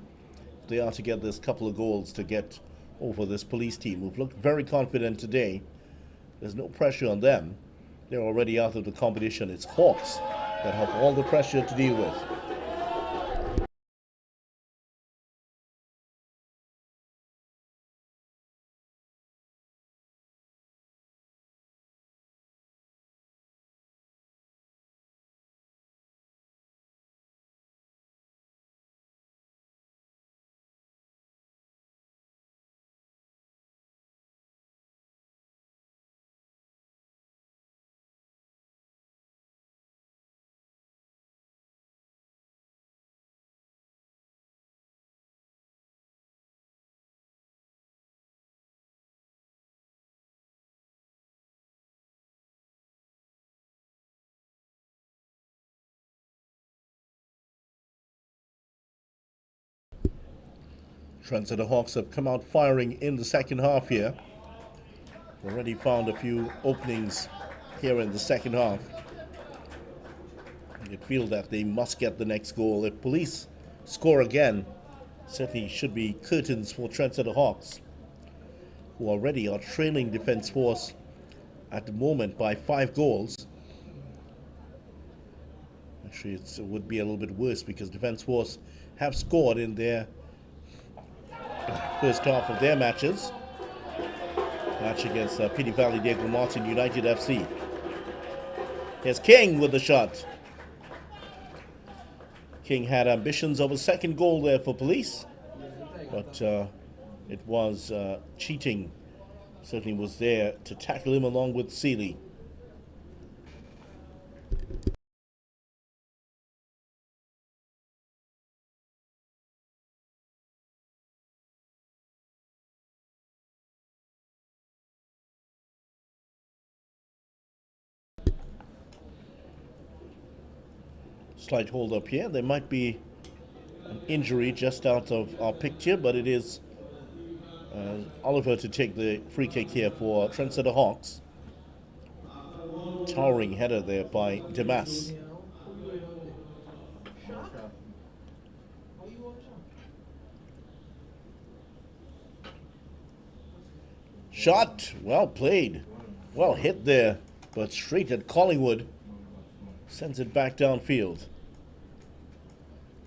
if they are to get this couple of goals to get over this Police team, who've looked very confident today. There's no pressure on them. They're already out of the competition. It's Hawks that have all the pressure to deal with. Trendsetter Hawks have come out firing in the second half here. Already found a few openings here in the second half. They feel that they must get the next goal. If Police score again, certainly should be curtains for Trendsetter Hawks, who already are trailing Defence Force at the moment by 5 goals. Actually, it would be a little bit worse because Defence Force have scored in their first half of their matches. Match against Pity Valley Diego Martin United FC. Here's King with the shot. King had ambitions of a second goal there for Police, but it was cheating. Certainly was there to tackle him along with Seeley. Slight hold up here. There might be an injury just out of our picture, but it is Oliver to take the free kick here for Trendsetter Hawks. Towering header there by Demas. Shot, well played, well hit there, but straight at Collingwood. Sends it back downfield.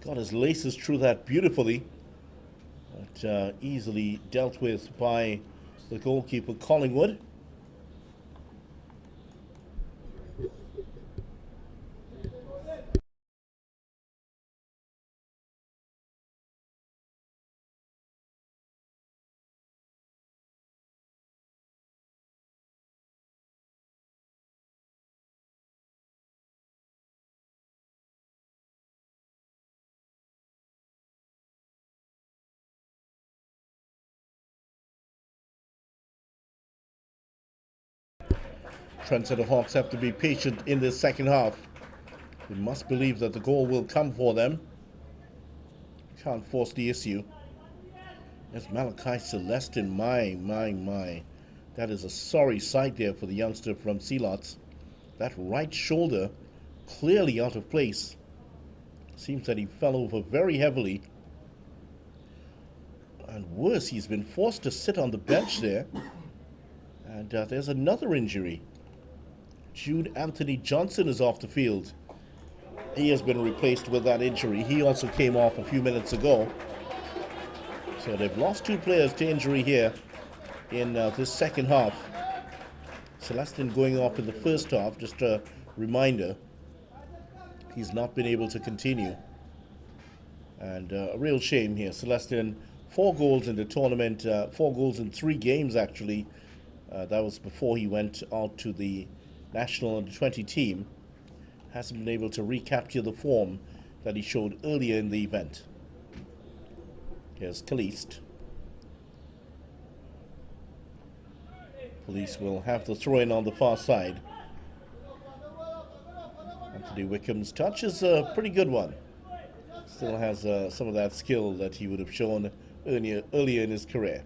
Got his laces through that beautifully, but easily dealt with by the goalkeeper Collingwood. Trendsetter Hawks have to be patient in this second half. We must believe that the goal will come for them. Can't force the issue. There's Malachi Celestin. My. That is a sorry sight there for the youngster from Sealots. That right shoulder clearly out of place. Seems that he fell over very heavily. And worse, he's been forced to sit on the bench there. And there's another injury. Jude Anthony Johnson is off the field. He has been replaced with that injury. He also came off a few minutes ago. So they've lost 2 players to injury here in this second half. Celestin going off in the first half, just a reminder. He's not been able to continue. And a real shame here. Celestin, 4 goals in the tournament, 4 goals in 3 games actually. That was before he went out to the national under-20 team. Hasn't been able to recapture the form that he showed earlier in the event. Here's Kalist. Police will have the throw-in on the far side. Anthony Wickham's touch is a pretty good one. Still has some of that skill that he would have shown earlier in his career.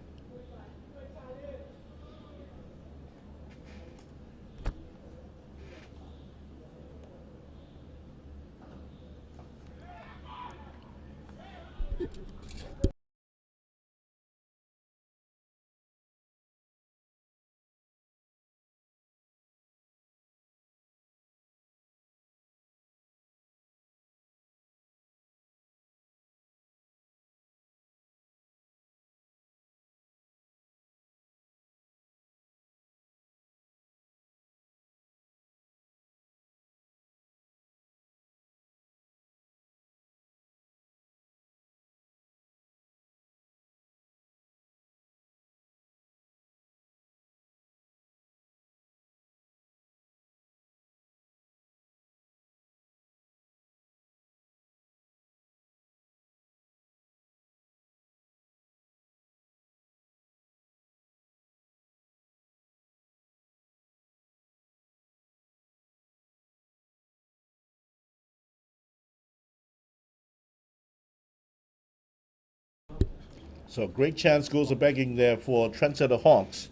So great chance goes a begging there for Trendsetter Hawks.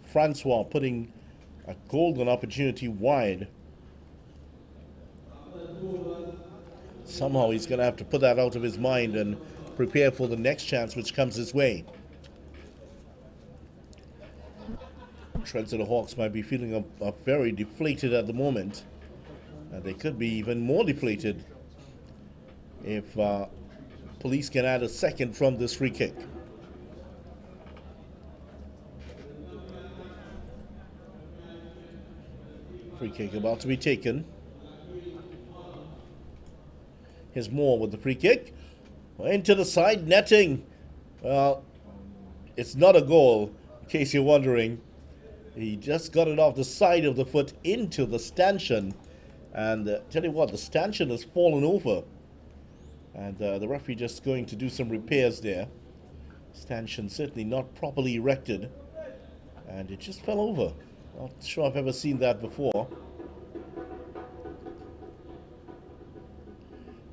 Francois putting a golden opportunity wide. Somehow he's going to have to put that out of his mind and prepare for the next chance which comes his way. Trendsetter Hawks might be feeling very deflated at the moment. They could be even more deflated if Police can add a second from this free kick. Free kick about to be taken. Here's Moore with the free kick. Into the side netting. Well, it's not a goal, in case you're wondering. He just got it off the side of the foot into the stanchion. And tell you what, the stanchion has fallen over. And the referee just going to do some repairs there. Stanchion certainly not properly erected. And it just fell over. Not sure I've ever seen that before.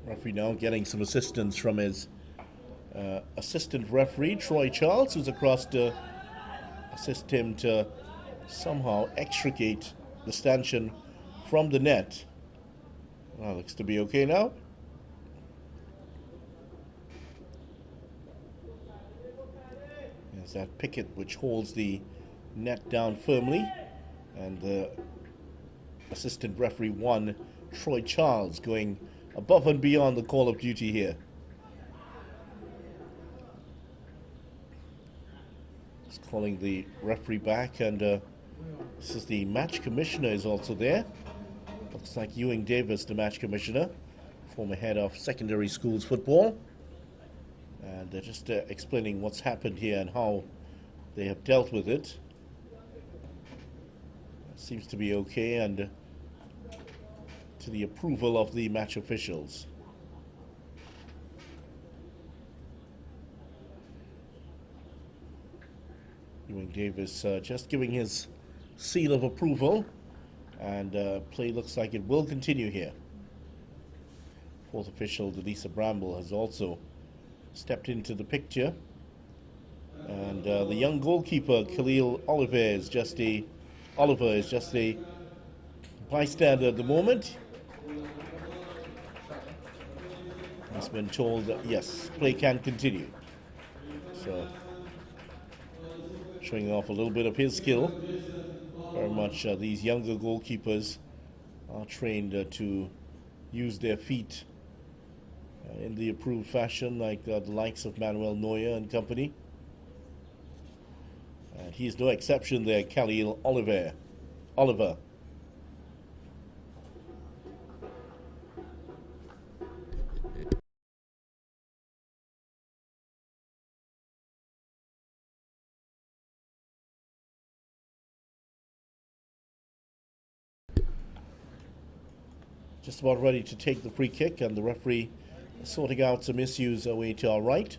Referee now getting some assistance from his assistant referee, Troy Charles, who's across to assist him to somehow extricate the stanchion from the net. Well, looks to be okay now. There's that picket which holds the net down firmly. And the assistant referee 1, Troy Charles, going above and beyond the call of duty here. Just calling the referee back, and this is the match commissioner is also there. Looks like Ewing Davis, the match commissioner, former head of secondary schools football. And they're just explaining what's happened here and how they have dealt with it. Seems to be okay, and to the approval of the match officials. Ewing Davis just giving his seal of approval, and play looks like it will continue here. Fourth official, Delisa Bramble, has also stepped into the picture, and the young goalkeeper, Khalil Oliver, is just a bystander at the moment. He's been told that yes, play can continue. So showing off a little bit of his skill. Very much these younger goalkeepers are trained to use their feet in the approved fashion, like the likes of Manuel Neuer and company. And he's no exception there, Khalil Oliver. just about ready to take the free kick, and the referee sorting out some issues away to our right.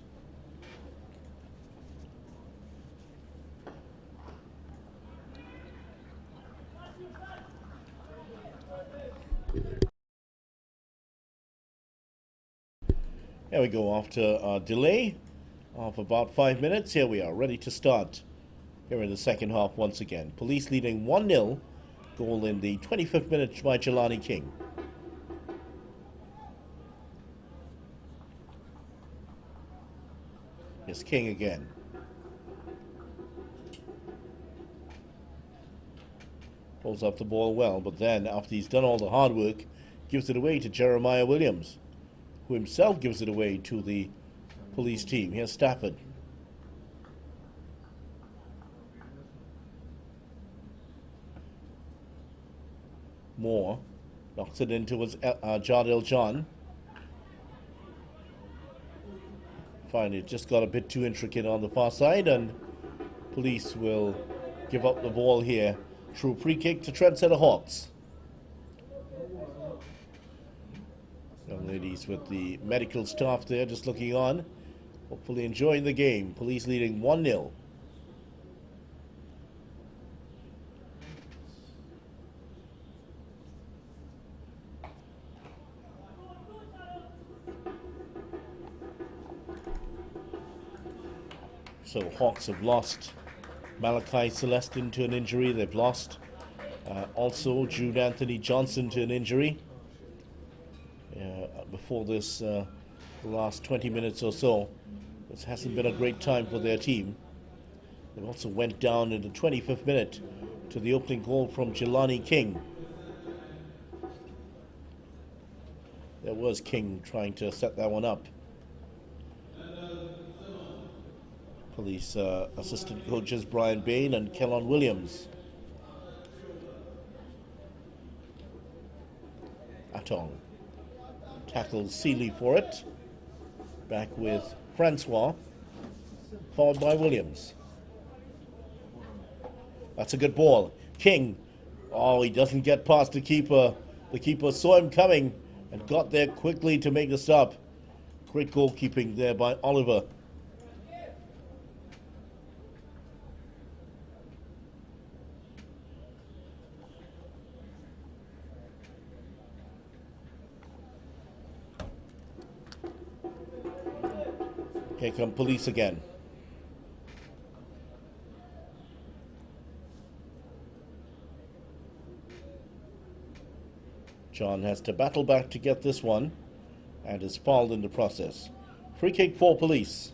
There we go. After a delay of about 5 minutes, here we are, ready to start here in the second half once again. Police leading 1-0, goal in the 25th minute by Jelani King. Here's King again. Pulls up the ball well, but then after he's done all the hard work, gives it away to Jeremiah Williams, who himself gives it away to the police team. Here's Stafford. Moore knocks it into his Jardel John. Finally, it just got a bit too intricate on the far side, and police will give up the ball here through free kick to Trendsetter Hawks. Young ladies with the medical staff there just looking on, hopefully enjoying the game. Police leading 1-0. So Hawks have lost Malachi Celestin to an injury. They've lost also Jude Anthony Johnson to an injury. Before this, the last 20 minutes or so, this hasn't been a great time for their team. They also went down in the 25th minute to the opening goal from Jelani King. There was King trying to set that one up. Police assistant coaches Brian Bain and Kellon Williams. Atong tackles Seeley for it. Back with Francois, followed by Williams. That's a good ball. King, oh, he doesn't get past the keeper. The keeper saw him coming and got there quickly to make the stop. Great goalkeeping there by Oliver. Here come police again. John has to battle back to get this one and is fouled in the process. Free kick for police.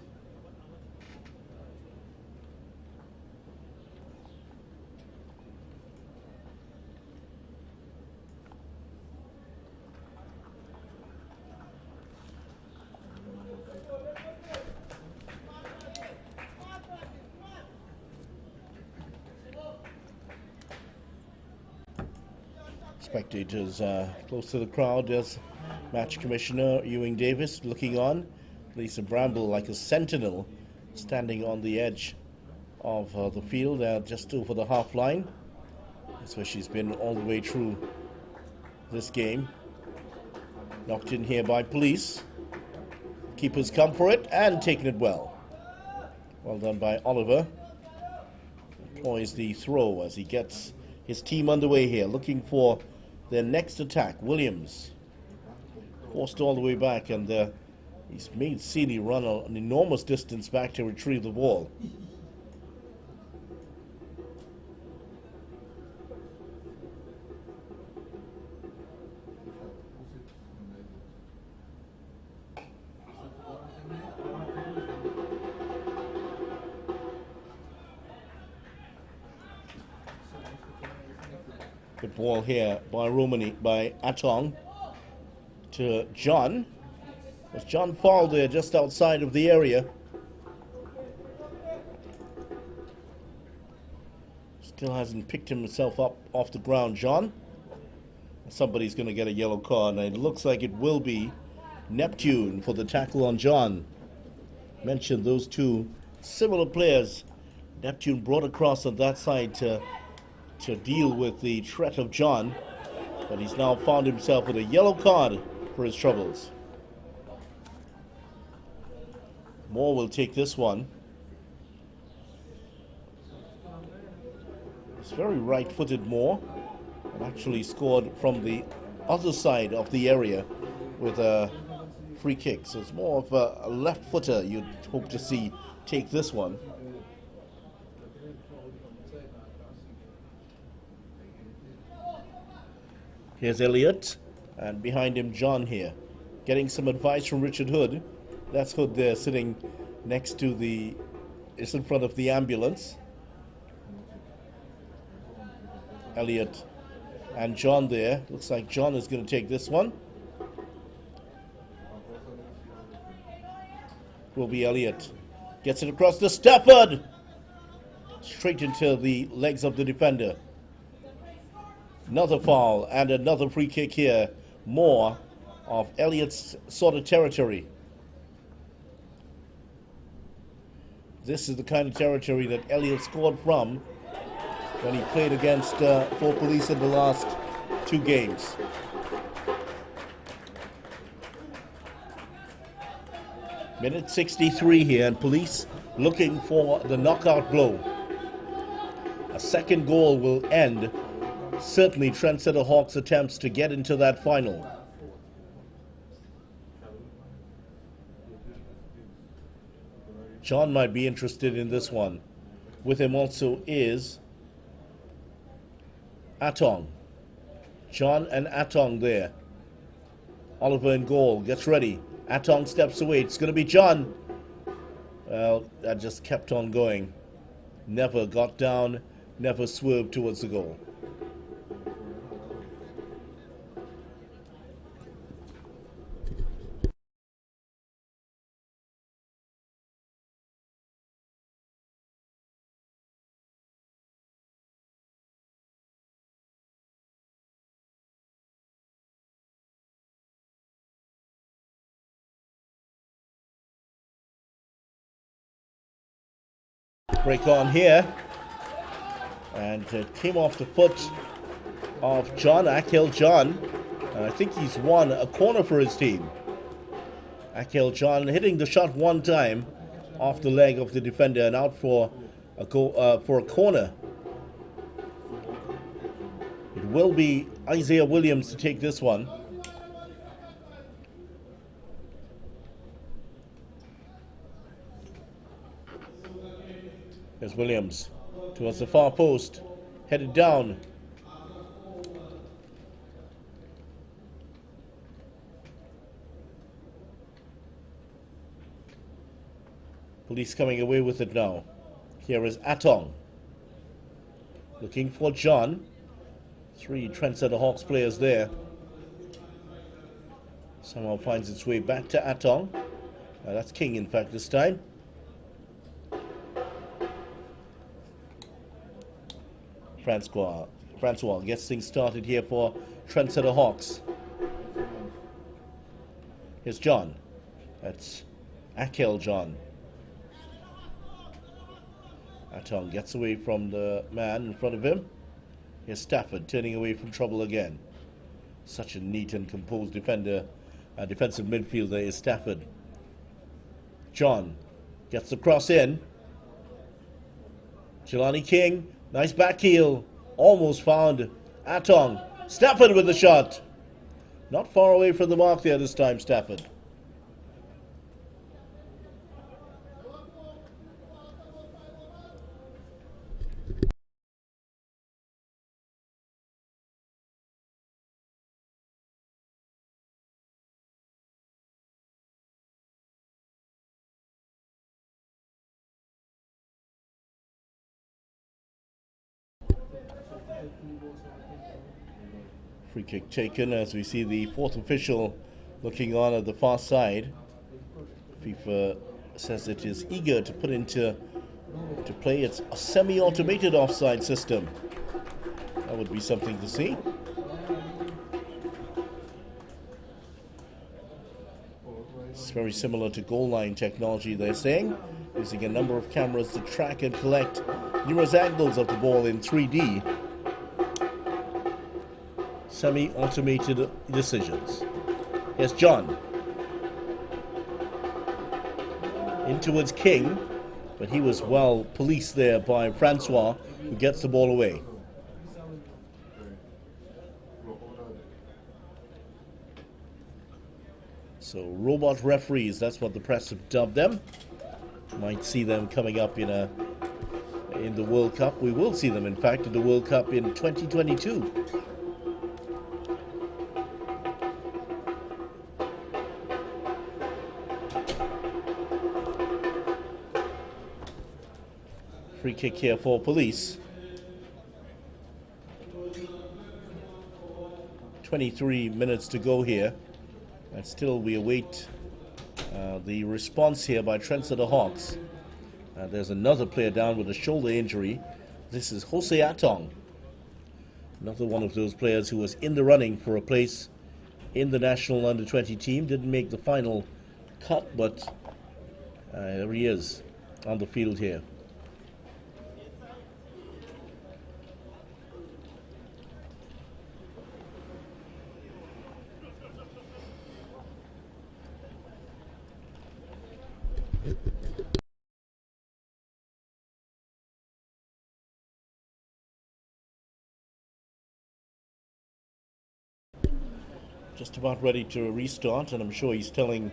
Spectators close to the crowd. There's match commissioner Ewing Davis looking on. Lisa Bramble like a sentinel standing on the edge of the field just over the half line. That's where she's been all the way through this game. Knocked in here by police. Keepers come for it and taken it well. Well done by Oliver. Employs the throw as he gets his team underway here, looking for their next attack. Williams forced all the way back, and he's made Seeley run an enormous distance back to retrieve the ball. Good ball here by Atong to John. Was John fouled there just outside of the area? Still hasn't picked himself up off the ground, John. Somebody's going to get a yellow card, and it looks like it will be Neptune for the tackle on John. Mentioned those two similar players. Neptune brought across on that side to deal with the threat of John. But he's now found himself with a yellow card for his troubles. Moore will take this one. It's very right-footed Moore. Actually scored from the other side of the area with a free kick. So it's more of a left footer you'd hope to see take this one. Here's Elliott, and behind him John here, getting some advice from Richard Hood. That's Hood there sitting next to it's in front of the ambulance. Elliott and John there. Looks like John is going to take this one. Will be Elliott. Gets it across to Stafford. Straight into the legs of the defender. Another foul and another free kick here. More of Elliott's sort of territory. This is the kind of territory that Elliott scored from when he played against for Police in the last 2 games. Minute 63 here, and Police looking for the knockout blow. A second goal will end certainly Trendsetter Hawks' attempts to get into that final. John might be interested in this one. With him also is Atong. John and Atong there. Oliver in goal, gets ready. Atong steps away. It's going to be John. Well, that just kept on going. Never got down, never swerved towards the goal. Break on here, and it came off the foot of John, Akhil John, and I think he's won a corner for his team. Akhil John hitting the shot one time off the leg of the defender and out for a corner. It will be Isaiah Williams to take this one. Here's Williams towards the far post, headed down. Police coming away with it now. Here is Atong. Looking for John. 3 Trendsetter Hawks players there. Somehow finds its way back to Atong. That's King, in fact, this time. Francois gets things started here for Trendsetter Hawks. Here's John. That's Akhil John. Atong gets away from the man in front of him. Here's Stafford turning away from trouble again. Such a neat and composed defender. Defensive midfielder is Stafford. John gets the cross in. Jelani King. Nice back heel. Almost found Atong. Stafford with the shot. Not far away from the mark there this time, Stafford. Free kick taken as we see the 4th official looking on at the far side. FIFA says it is eager to put into play its semi-automated offside system. That would be something to see. It's very similar to goal line technology, they're saying, using a number of cameras to track and collect numerous angles of the ball in 3D. semi-automated decisions. Here's John. In towards King, but he was well policed there by Francois, who gets the ball away. So robot referees, that's what the press have dubbed them. Might see them coming up in the World Cup. We will see them, in fact, in the World Cup in 2022. Free kick here for Police. 23 minutes to go here. And still we await the response here by Trendsetter Hawks. There's another player down with a shoulder injury. This is Jose Atong. Another one of those players who was in the running for a place in the national under-20 team. Didn't make the final cut, but there he is on the field here. Just about ready to restart, and I'm sure he's telling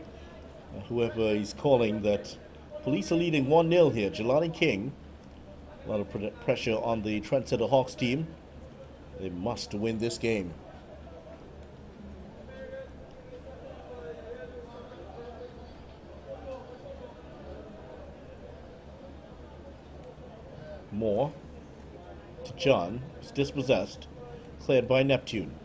whoever he's calling that Police are leading 1-0 here. Jelani King. A lot of pressure on the Trendsetter Hawks team. They must win this game. Moore to John. It's dispossessed. Cleared by Neptune.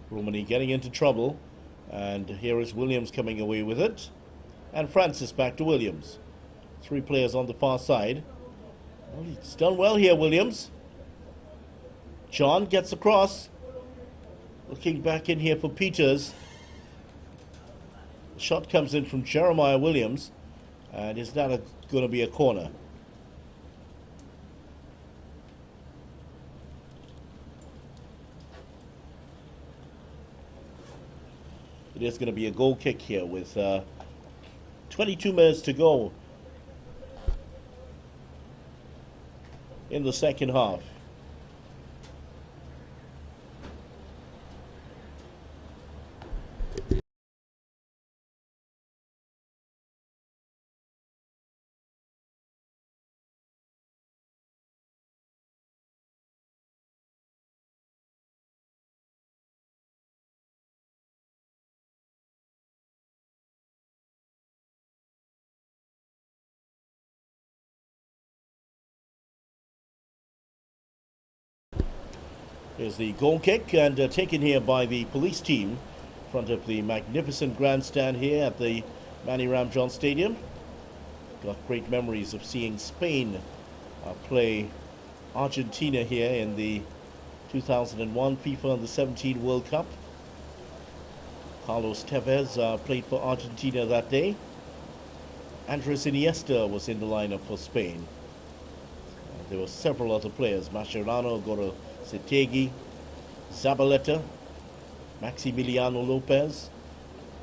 Romani getting into trouble, and here is Williams coming away with it, and Francis back to Williams. 3 players on the far side. Well, he's done well here, Williams. John gets across, looking back in here for Peters. The shot comes in from Jeremiah Williams, and is that going to be a corner? It is going to be a goal kick here with 22 minutes to go in the second half. Here's the goal kick, and taken here by the police team in front of the magnificent grandstand here at the Manny Ramjohn Stadium. Got great memories of seeing Spain play Argentina here in the 2001 FIFA Under-17 World Cup. Carlos Tevez played for Argentina that day. Andres Iniesta was in the lineup for Spain. There were several other players: Mascherano, Goro Setegi, Zabaleta, Maximiliano Lopez.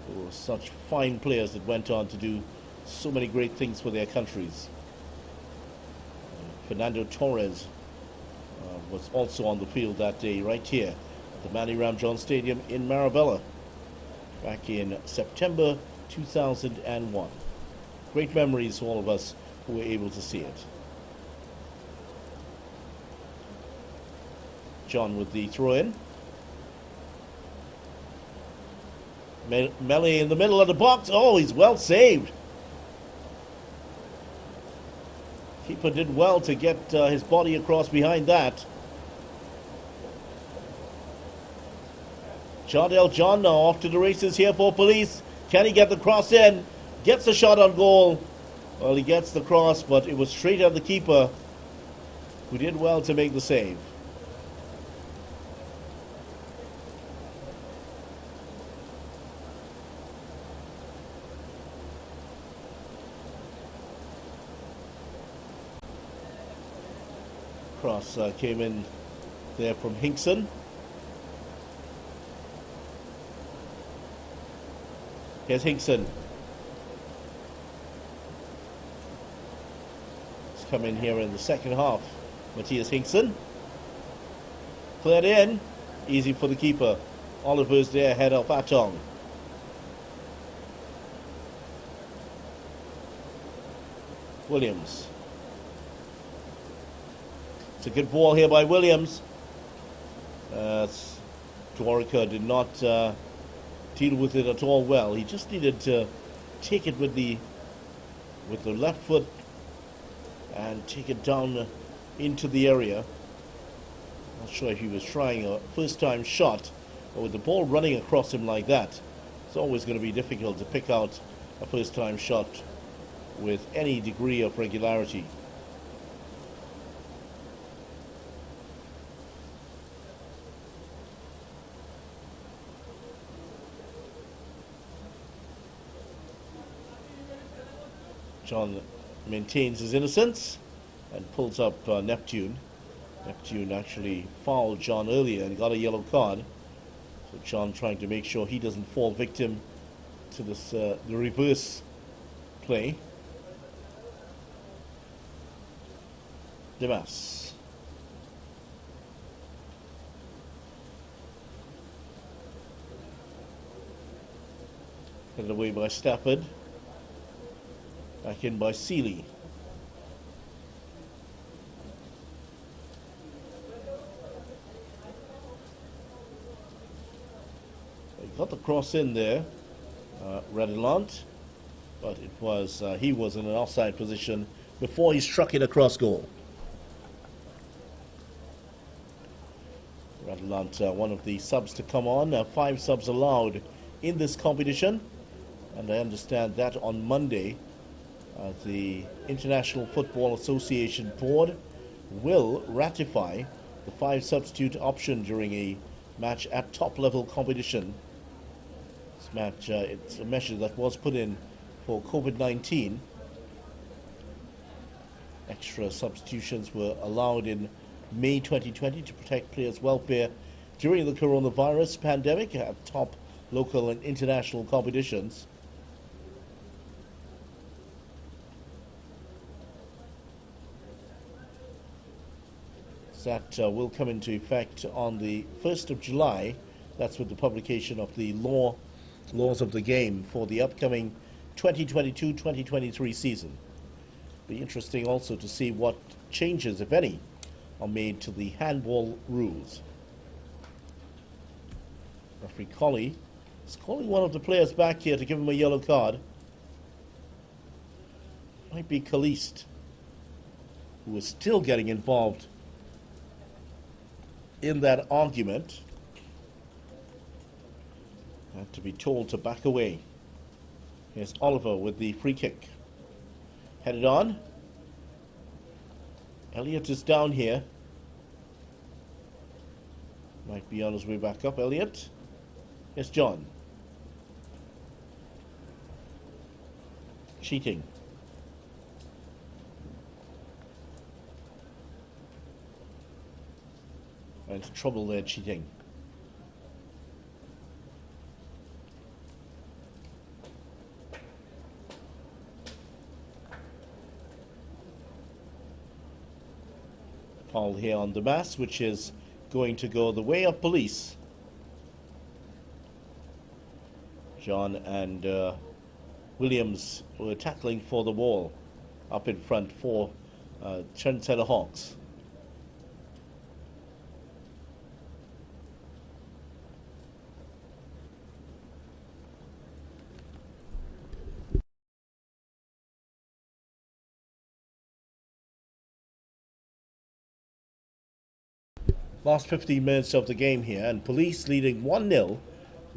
They were such fine players that went on to do so many great things for their countries. Fernando Torres was also on the field that day, right here at the Manny Ramjohn Stadium in Marabella back in September 2001. Great memories for all of us who were able to see it. John with the throw-in. Melee in the middle of the box. Oh, he's well saved. Keeper did well to get his body across behind that. Jardel John now off to the races here for Police. Can he get the cross in? Gets the shot on goal. Well, he gets the cross, but it was straight at the keeper, who did well to make the save. Cross came in there from Hinkson. Here's Hinkson. He's come in here in the second half. Matthias Hinkson. Cleared in. Easy for the keeper. Oliver's there ahead of Atong. Williams. It's a good ball here by Williams. Dwarka did not deal with it at all well. He just needed to take it with the left foot and take it down into the area. Not sure if he was trying a first-time shot, but with the ball running across him like that, it's always going to be difficult to pick out a first-time shot with any degree of regularity. John maintains his innocence and pulls up Neptune. Neptune actually fouled John earlier and got a yellow card. So John trying to make sure he doesn't fall victim to this the reverse play. Demas. Headed away by Stafford. Back in by Seeley. He got the cross in there, Redland, but it was he was in an offside position before he struck it across goal. Redland, one of the subs to come on. 5 subs allowed in this competition, and I understand that on Monday the International Football Association Board will ratify the 5 substitute option during a match at top level competition. This match, it's a measure that was put in for COVID-19. Extra substitutions were allowed in May 2020 to protect players' welfare during the coronavirus pandemic at top local and international competitions. That will come into effect on the 1st of July. That's with the publication of the laws of the game for the upcoming 2022-2023 season. Be interesting also to see what changes, if any, are made to the handball rules. Referee Colley is calling one of the players back here to give him a yellow card. Might be Kalist, who is still getting involved in that argument. Had to be told to back away. Here's Oliver with the free kick. Headed on. Elliott is down here. Might be on his way back up, Elliott. Here's John. Cheating. Into trouble there, cheating. Foul here on Demas, which is going to go the way of police. John and Williams were tackling for the ball up in front for Trendsetter Hawks. Last 15 minutes of the game here, and police leading 1-0.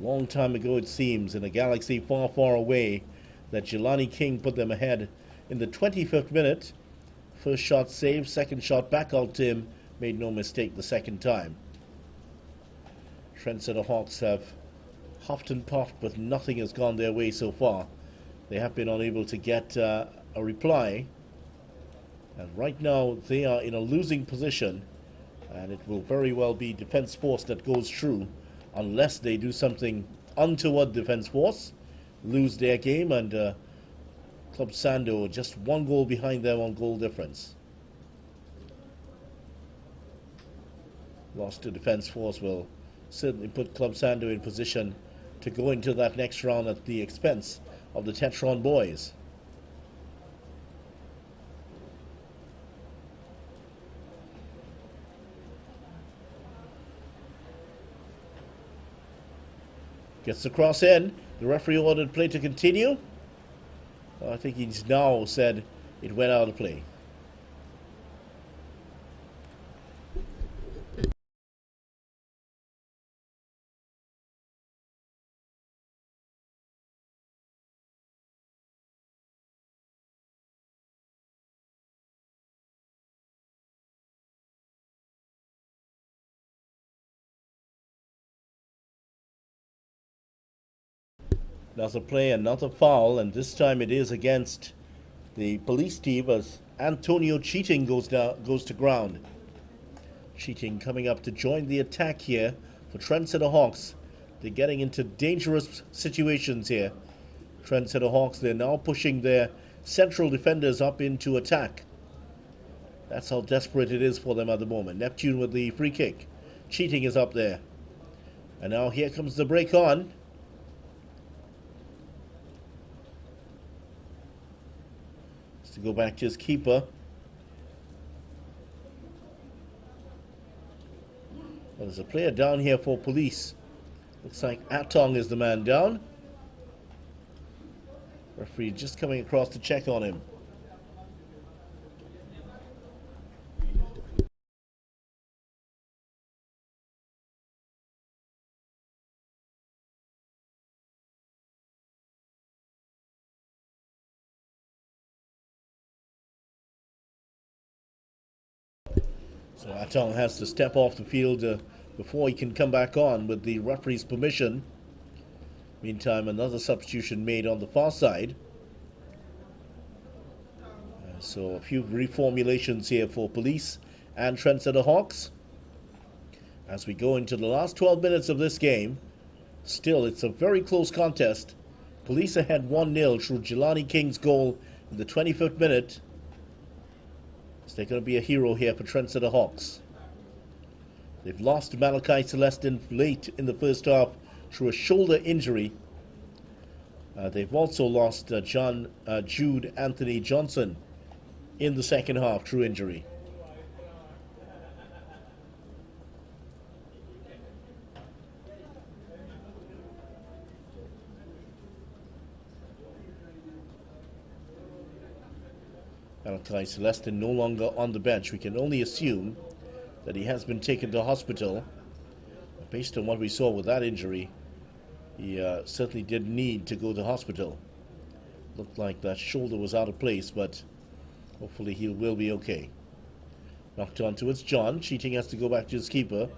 Long time ago it seems, in a galaxy far, far away, that Jelani King put them ahead in the 25th minute. First shot saved, second shot back out to him. Made no mistake the second time. Trendsetter Hawks have huffed and puffed, but nothing has gone their way so far. They have been unable to get a reply And right now they are in a losing position, and it will very well be Defence Force that goes through unless they do something untoward. Defence Force lose their game, and Club Sando just one goal behind them on goal difference. Loss to Defence Force will certainly put Club Sando in position to go into that next round at the expense of the Tetron boys. Gets the cross in. The referee ordered play to continue. I think he's now said it went out of play. Another play, another foul, and this time it is against the police team as Antonio Cheating goes to ground. Cheating coming up to join the attack here for Trendsetter Hawks. They're getting into dangerous situations here. Trendsetter Hawks, they're now pushing their central defenders up into attack. That's how desperate it is for them at the moment. Neptune with the free kick. Cheating is up there. And now here comes the break on. To go back to his keeper. Well, there's a player down here for police. Looks like Atong is the man down. Referee just coming across to check on him. So Atong has to step off the field before he can come back on with the referee's permission. Meantime, another substitution made on the far side. So a few reformulations here for police and Trendsetter Hawks. As we go into the last 12 minutes of this game, still it's a very close contest. Police ahead 1-0 through Jelani King's goal in the 25th minute. So they're going to be a hero here for Trendsetter Hawks. They've lost Malachi Celestin late in the first half through a shoulder injury. They've also lost Jude Anthony Johnson in the second half through injury. Malachi Celestin no longer on the bench. We can only assume that he has been taken to hospital. Based on what we saw with that injury, he certainly did need to go to hospital. Looked like that shoulder was out of place, but hopefully he will be okay. Knocked on towards John. Cheating has to go back to his keeper.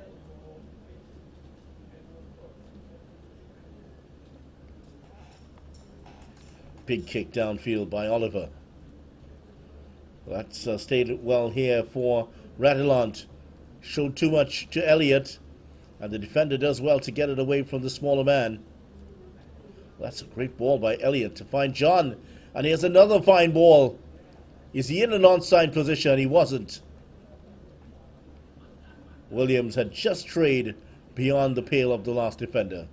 Big kick downfield by Oliver. That's stayed well here for Ratilant. Showed too much to Elliott, and the defender does well to get it away from the smaller man. That's a great ball by Elliott to find John, and here's another fine ball. Is he in an onside position? He wasn't. Williams had just strayed beyond the pale of the last defender.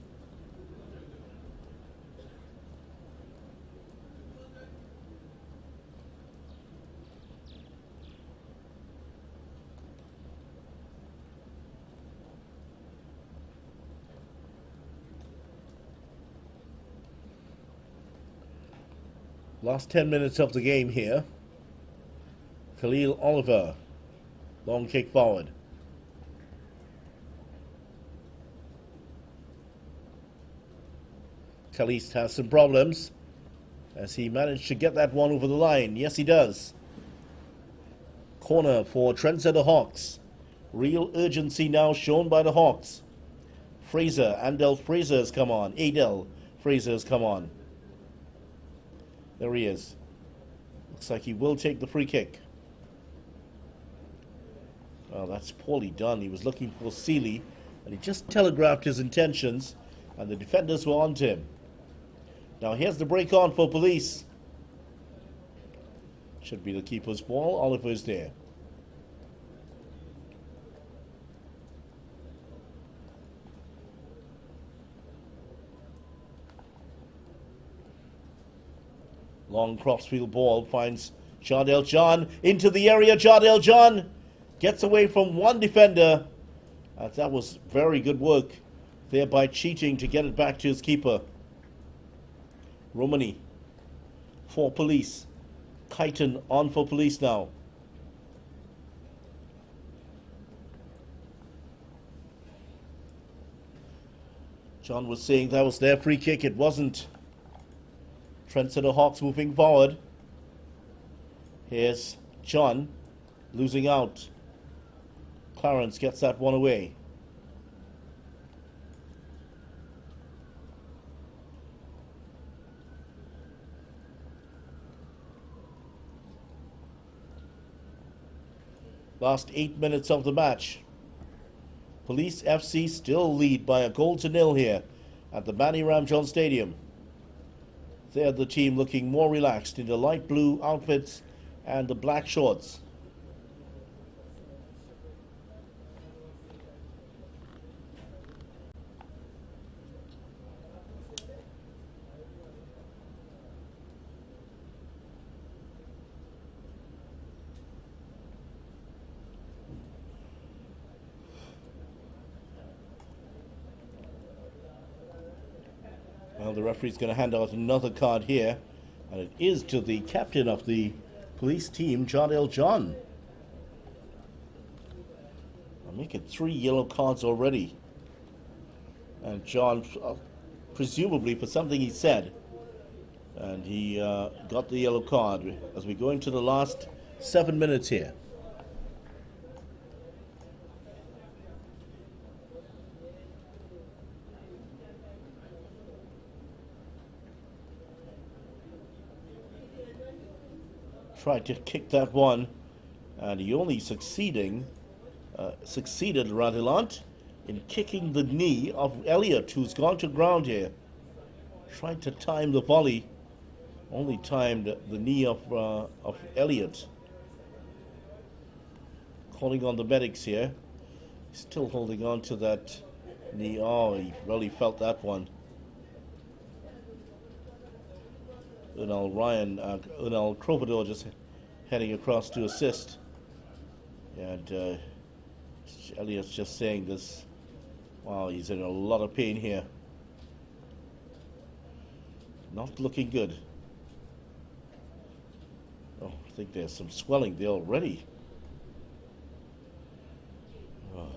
Last 10 minutes of the game here. Khalil Oliver, long kick forward. Khalist has some problems as he managed to get that one over the line. Yes, he does. Corner for Trendsetter Hawks. Real urgency now shown by the Hawks. Fraser, Andel Fraser has come on. Adel Fraser has come on. There he is. Looks like he will take the free kick. Well, that's poorly done. He was looking for Seeley, and he just telegraphed his intentions, and the defenders were onto him. Now here's the break on for police. Should be the keeper's ball. Oliver is there. Long crossfield ball finds Jardel John into the area. Jardel John gets away from one defender. That was very good work, thereby cheating to get it back to his keeper. Romani for police. Kyton on for police now. John was saying that was their free kick. It wasn't. Trendsetter Hawks moving forward. Here's John losing out. Clarence gets that one away. Last 8 minutes of the match. Police FC still lead by a goal to nil here at the Manny Ramjohn Stadium. They're the team looking more relaxed in the light blue outfits and the black shorts. Well, the referee's going to hand out another card here, and it is to the captain of the police team, Jardel John. I'll make it 3 yellow cards already. And John, presumably for something he said, and he got the yellow card as we go into the last 7 minutes here. Tried to kick that one, and he only succeeded Radilant in kicking the knee of Elliott, who's gone to ground here. Tried to time the volley, only timed the knee of Elliott. Calling on the medics here. Still holding on to that knee. Oh, he really felt that one. Unal Crowbador just heading across to assist. And Elliott's just saying this. Wow, he's in a lot of pain here. Not looking good. Oh, I think there's some swelling there already. Oh,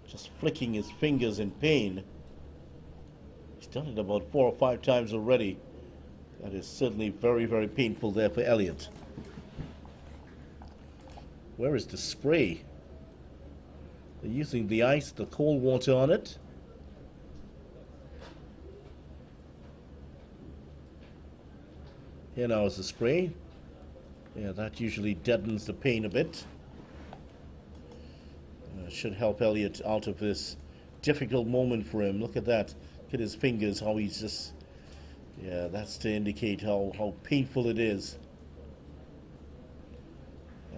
just flicking his fingers in pain. He's done it about 4 or 5 times already. That is certainly very, very painful there for Elliott. Where is the spray? They're using the ice, the cold water on it. Here now is the spray. Yeah, that usually deadens the pain a bit. Should help Elliott out of this difficult moment for him. Look at that. Look at his fingers, how he's just... Yeah, that's to indicate how painful it is.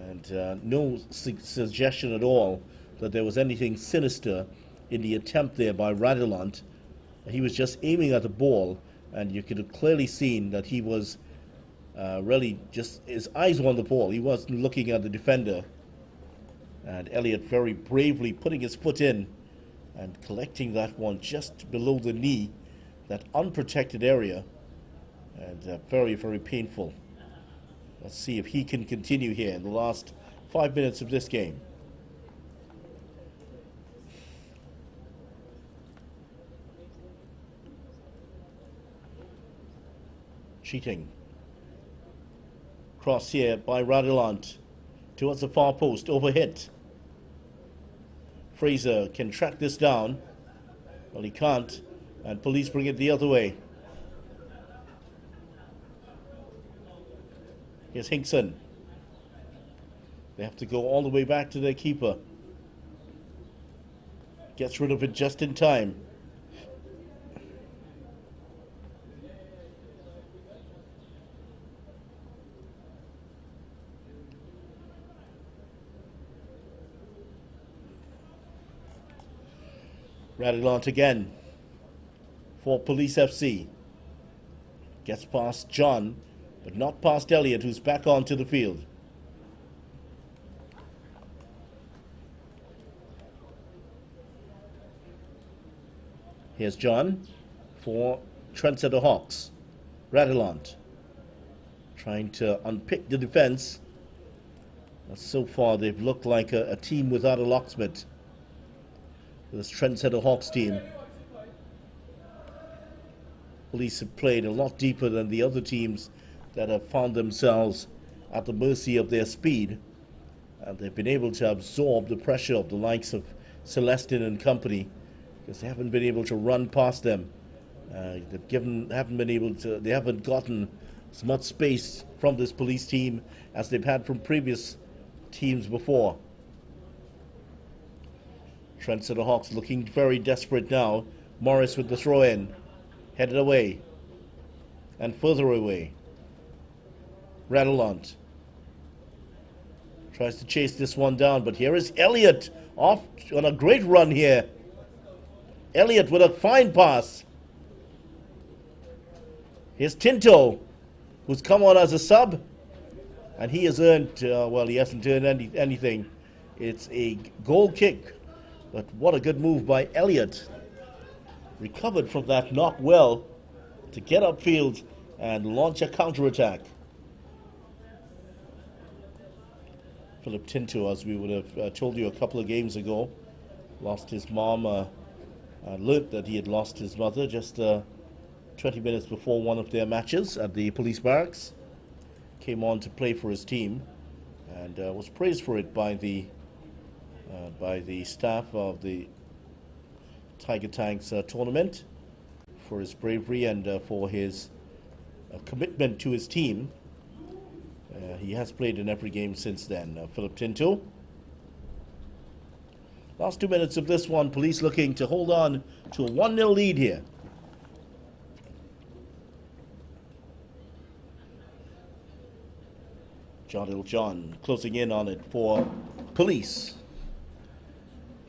And no suggestion at all that there was anything sinister in the attempt there by Radilant. He was just aiming at the ball, and you could have clearly seen that he was really just, his eyes were on the ball. He wasn't looking at the defender. And Elliott very bravely putting his foot in and collecting that one just below the knee, that unprotected area, and very, very painful. Let's see if he can continue here in the last 5 minutes of this game. Cheating. Cross here by Radilant towards the far post, overhit. Fraser can track this down. Well, he can't, and police bring it the other way. Here's Hinkson. They have to go all the way back to their keeper. Gets rid of it just in time. Radilant again for Police FC. Gets past John, but not past Elliott, who's back onto the field. Here's John for Trendsetter Hawks. Radilant trying to unpick the defense. So far, they've looked like a team without a locksmith. This Trendsetter Hawks team. Police have played a lot deeper than the other teams that have found themselves at the mercy of their speed. And they've been able to absorb the pressure of the likes of Celestin and company, because they haven't been able to run past them. They haven't gotten as much space from this police team as they've had from previous teams before. Trendsetter Hawks looking very desperate now. Morris with the throw in. Headed away. And further away. Radilant tries to chase this one down, but here is Elliott off on a great run here. Elliott with a fine pass. Here's Tinto, who's come on as a sub, and he has earned, well, he hasn't earned anything. It's a goal kick, but what a good move by Elliott. Recovered from that knock well to get upfield and launch a counterattack. Philip Tinto, as we would have told you a couple of games ago, lost his mom, learnt that he had lost his mother just 20 minutes before one of their matches at the police barracks. Came on to play for his team and was praised for it by the staff of the Tiger Tanks tournament for his bravery and for his commitment to his team. He has played in every game since then. Philip Tinto. Last 2 minutes of this one, Police looking to hold on to a 1-0 lead here. John closing in on it for Police.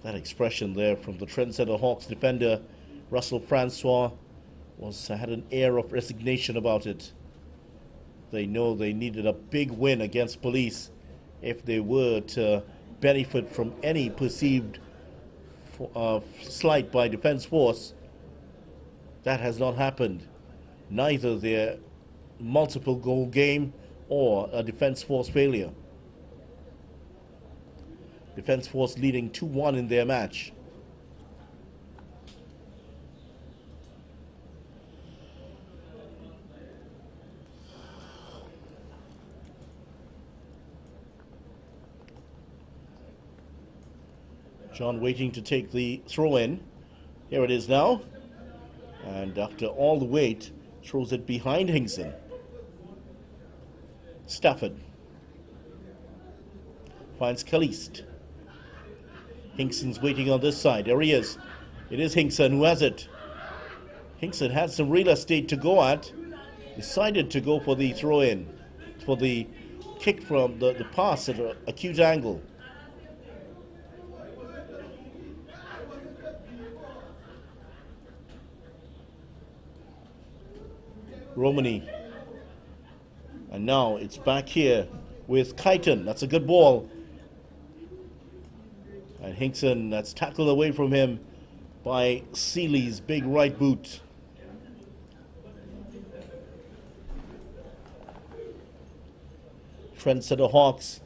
That expression there from the Trendsetter Hawks defender, Russell Francois, had an air of resignation about it. They know they needed a big win against Police if they were to benefit from any perceived slight by Defence Force. That has not happened. Neither their multiple goal game or a Defence Force failure. Defence Force leading 2-1 in their match. John waiting to take the throw in. Here it is now. And after all the weight, throws it behind Hinkson. Stafford finds Caliste. Hinkson's waiting on this side. There he is. It is Hinkson who has it. Hinkson had some real estate to go at. Decided to go for the throw in, for the kick from the pass at an acute angle. Romani. And now it's back here with Kyton. That's a good ball. And Hinkson, that's tackled away from him by Seeley's big right boot. Trendsetter Hawks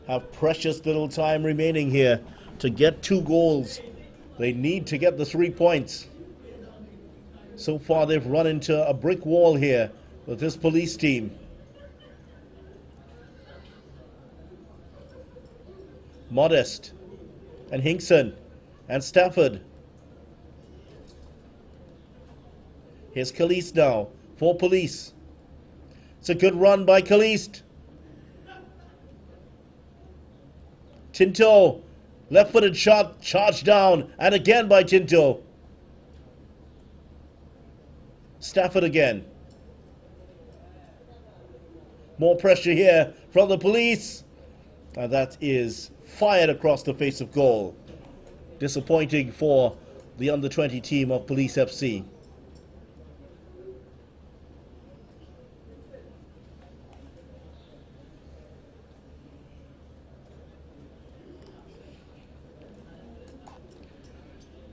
have precious little time remaining here to get 2 goals. They need to get the 3 points. So far they've run into a brick wall here with this Police team. Modest and Hinkson and Stafford. Here's Caliste now for Police. It's a good run by Caliste. Tinto, left-footed shot, charged down, and again by Tinto. Stafford again. More pressure here from the police. And that is fired across the face of goal. Disappointing for the under-20 team of Police FC.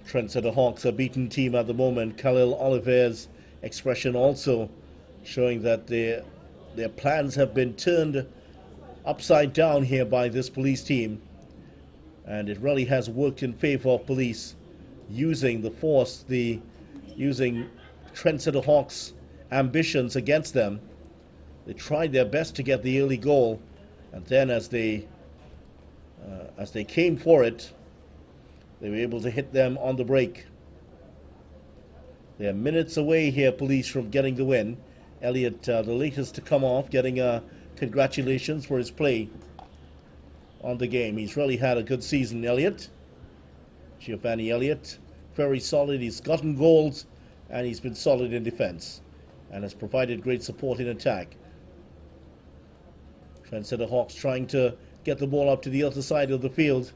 Trendsetter Hawks a beaten team at the moment. Khalil Oliver's expression also showing that their plans have been turned upside down here by this police team, and it really has worked in favor of police using the force, using Trendsetter Hawks' ambitions against them. They tried their best to get the early goal, and then as they came for it, they were able to hit them on the break. They're minutes away here, police, from getting the win. Elliott, the latest to come off, getting congratulations for his play on the game. He's really had a good season, Elliott. Giovanni Elliott, very solid. He's gotten goals, and he's been solid in defense, and has provided great support in attack. Trendsetter Hawks trying to get the ball up to the other side of the field.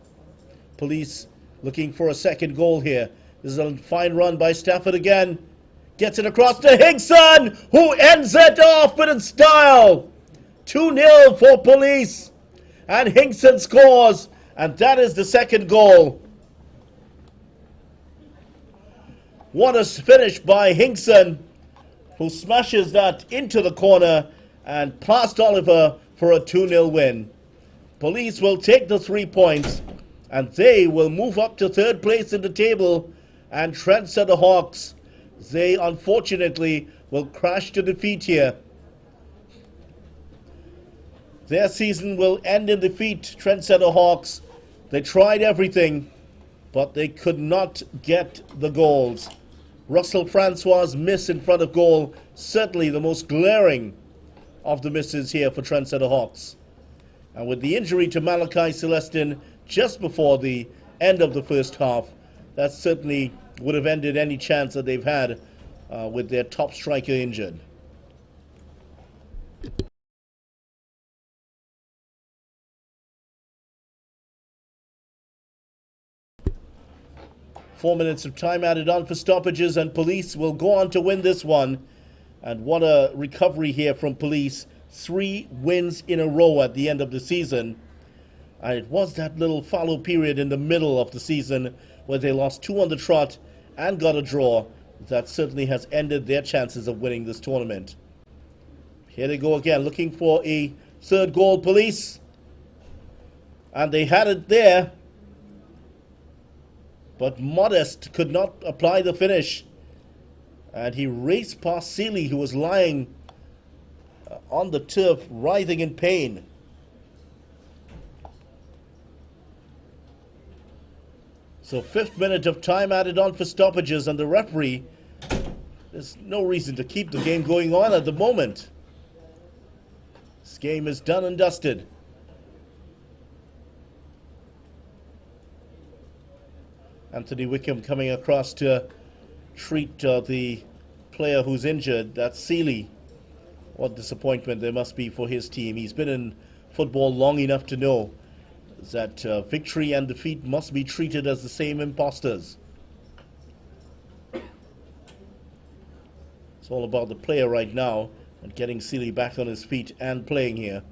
Police looking for a second goal here. This is a fine run by Stafford again. Gets it across to Hinkson, who ends it off with style. 2-0 for Police. And Hinkson scores. And that is the second goal. What a finish by Hinkson, who smashes that into the corner and past Oliver for a 2-0 win. Police will take the 3 points, and they will move up to third place in the table. And Trendsetter Hawks, they unfortunately will crash to defeat here. Their season will end in defeat, Trendsetter Hawks. They tried everything, but they could not get the goals. Russell Francois' miss in front of goal, certainly the most glaring of the misses here for Trendsetter Hawks. And with the injury to Malachi Celestin just before the end of the first half, that certainly would have ended any chance that they've had with their top striker injured. Four minutes of time added on for stoppages, and Police will go on to win this one. And what a recovery here from Police. 3 wins in a row at the end of the season. And it was that little fallow period in the middle of the season where they lost 2 on the trot and got a draw. That certainly has ended their chances of winning this tournament. Here they go again, looking for a third goal, Police. And they had it there. But Modest could not apply the finish. And he raced past Seeley, who was lying on the turf, writhing in pain. So 5th minute of time added on for stoppages, and the referee, there's no reason to keep the game going on at the moment. This game is done and dusted. Anthony Wickham coming across to treat the player who's injured. That's Seeley. What disappointment there must be for his team. He's been in football long enough to know that victory and defeat must be treated as the same imposters. It's all about the player right now and getting Seeley back on his feet and playing here.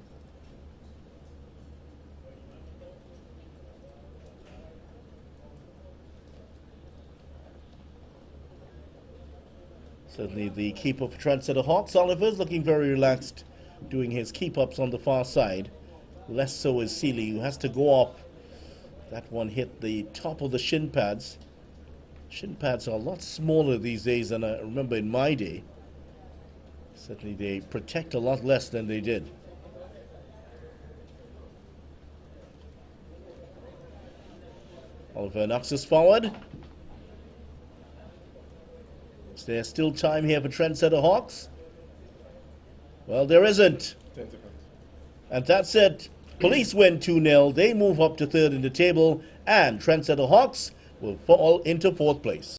Certainly the keeper for Trendsetter Hawks, Oliver's looking very relaxed, doing his keep-ups on the far side. Less so is Seeley, who has to go up. That one hit the top of the shin pads. Shin pads are a lot smaller these days than I remember in my day. Certainly they protect a lot less than they did. Oliver knocks us forward. Is there still time here for Trendsetter Hawks? Well, there isn't. And that's it. Police win 2-0. They move up to third in the table, and Trendsetter Hawks will fall into fourth place.